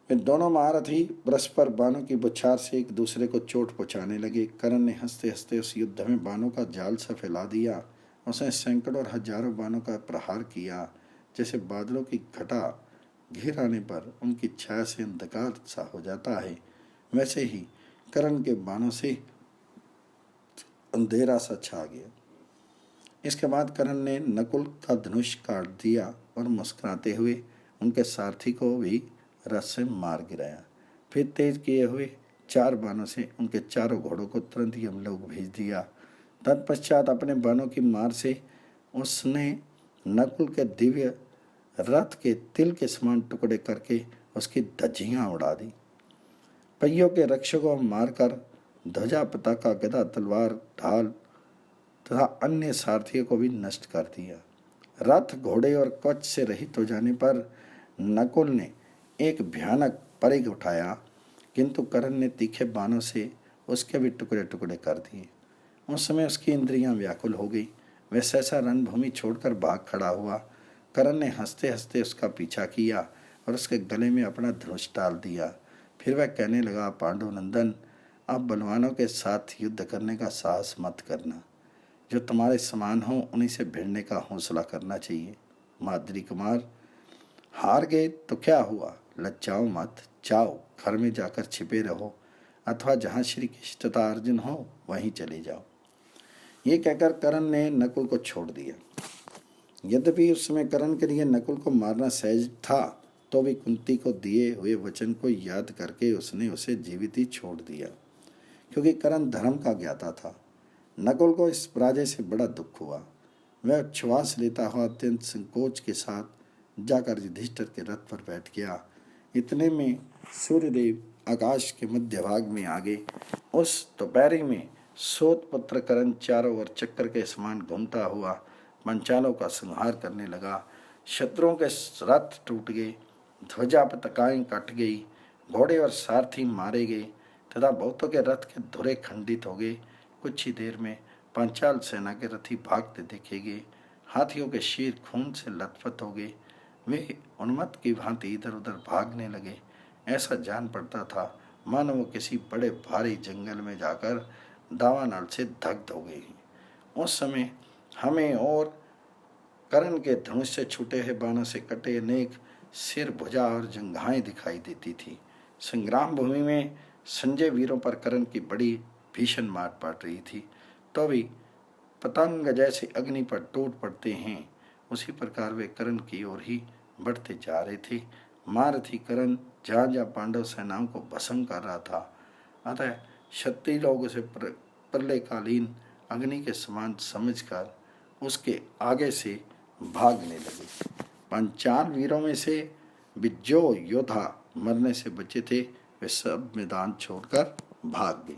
वे दोनों महारथी परस्पर बाणों की बौछार से एक दूसरे को चोट पहुंचाने लगे। कर्ण ने हंसते हंसते उस युद्ध में बाणों का जाल सा फैला दिया। उसने सैकड़ों और हजारों बाणों का प्रहार किया। जैसे बादलों की घटा घिर आने पर उनकी छाया से अंधकार सा हो जाता है, वैसे ही कर्ण के बाणों से अंधेरा सा छा गया। इसके बाद कर्ण ने नकुल का धनुष काट दिया और मुस्कुराते हुए उनके सारथी को भी रथ से मार गिराया। फिर तेज किए हुए 4 बाणों से उनके चारों घोड़ों को तुरंत ही यमलोक भेज दिया। तत्पश्चात अपने बाणों की मार से उसने नकुल के दिव्य रथ के तिल के समान टुकड़े करके उसकी धज्जियां उड़ा दी। पहियों के रक्षकों को मारकर ध्वजा, पताका, गदा, तलवार, ढाल तथा अन्य सारथियों को भी नष्ट कर दिया। रथ, घोड़े और कवच से रहित हो जाने पर नकुल ने एक भयानक परिघ उठाया, किंतु कर्ण ने तीखे बाणों से उसके भी टुकड़े टुकड़े कर दिए। उस समय उसकी इंद्रियां व्याकुल हो गई। वह सहसा रणभूमि छोड़कर भाग खड़ा हुआ। कर्ण ने हंसते हंसते उसका पीछा किया और उसके गले में अपना धनुष डाल दिया। फिर वह कहने लगा, पांडुनंदन, अब बलवानों के साथ युद्ध करने का साहस मत करना। जो तुम्हारे समान हो उन्हीं से भिड़ने का हौसला करना चाहिए। माद्री कुमार, हार गए तो क्या हुआ, लज्जाओ मत, जाओ घर में जाकर छिपे रहो, अथवा जहाँ श्री कृष्ण तथा अर्जुन हो वहीं चले जाओ। ये कहकर कर्ण ने नकुल को छोड़ दिया। यद्यपि उस समय कर्ण के लिए नकुल को मारना सहज था, तो भी कुंती को दिए हुए वचन को याद करके उसने उसे जीवित ही छोड़ दिया, क्योंकि कर्ण धर्म का ज्ञाता था। नकुल को इस पराजय से बड़ा दुख हुआ। वह उच्छ्वास लेता हुआ अत्यंत संकोच के साथ जाकर युधिष्ठिर के रथ पर बैठ गया। इतने में सूर्यदेव आकाश के मध्य भाग में आ गए। उस दोपहरी में सोतपुत्र कर्ण चारों ओर चक्कर के समान घूमता हुआ पंचालों का संहार करने लगा। शत्रुओं के रथ टूट गए, ध्वजा पताकाएं कट गई, घोड़े और सारथी मारे गए तथा बहुतों के रथ के धुरे खंडित हो गए। कुछ ही देर में पांचाल सेना के रथी भागते देखे गए। हाथियों के शीर खून से लथपथ हो गए। वे उन्मत्त की भांति इधर उधर भागने लगे। ऐसा जान पड़ता था मानो वो किसी बड़े भारी जंगल में जाकर दावानल से दग्ध हो गए। उस समय हमें और कर्ण के धनुष से छूटे हुए बाणों से कटे अनेक सिर, भुजा और जंघाएं दिखाई देती थी। संग्राम भूमि में संजय वीरों पर कर्ण की बड़ी भीषण मार पड़ रही थी। तो भी पतंग जैसे अग्नि पर टूट पड़ते हैं, उसी प्रकार वे कर्ण की ओर ही बढ़ते जा रहे थे। महारथी कर्ण जहाँ जहाँ पांडव सेनाओं को भस्म कर रहा था, अतः क्षत्रिय लोग उसे प्रलयकालीन अग्नि के समान समझकर उसके आगे से भागने लगे। पंचाल वीरों में से भी जो योद्धा मरने से बचे थे वे सब मैदान छोड़कर भाग गए।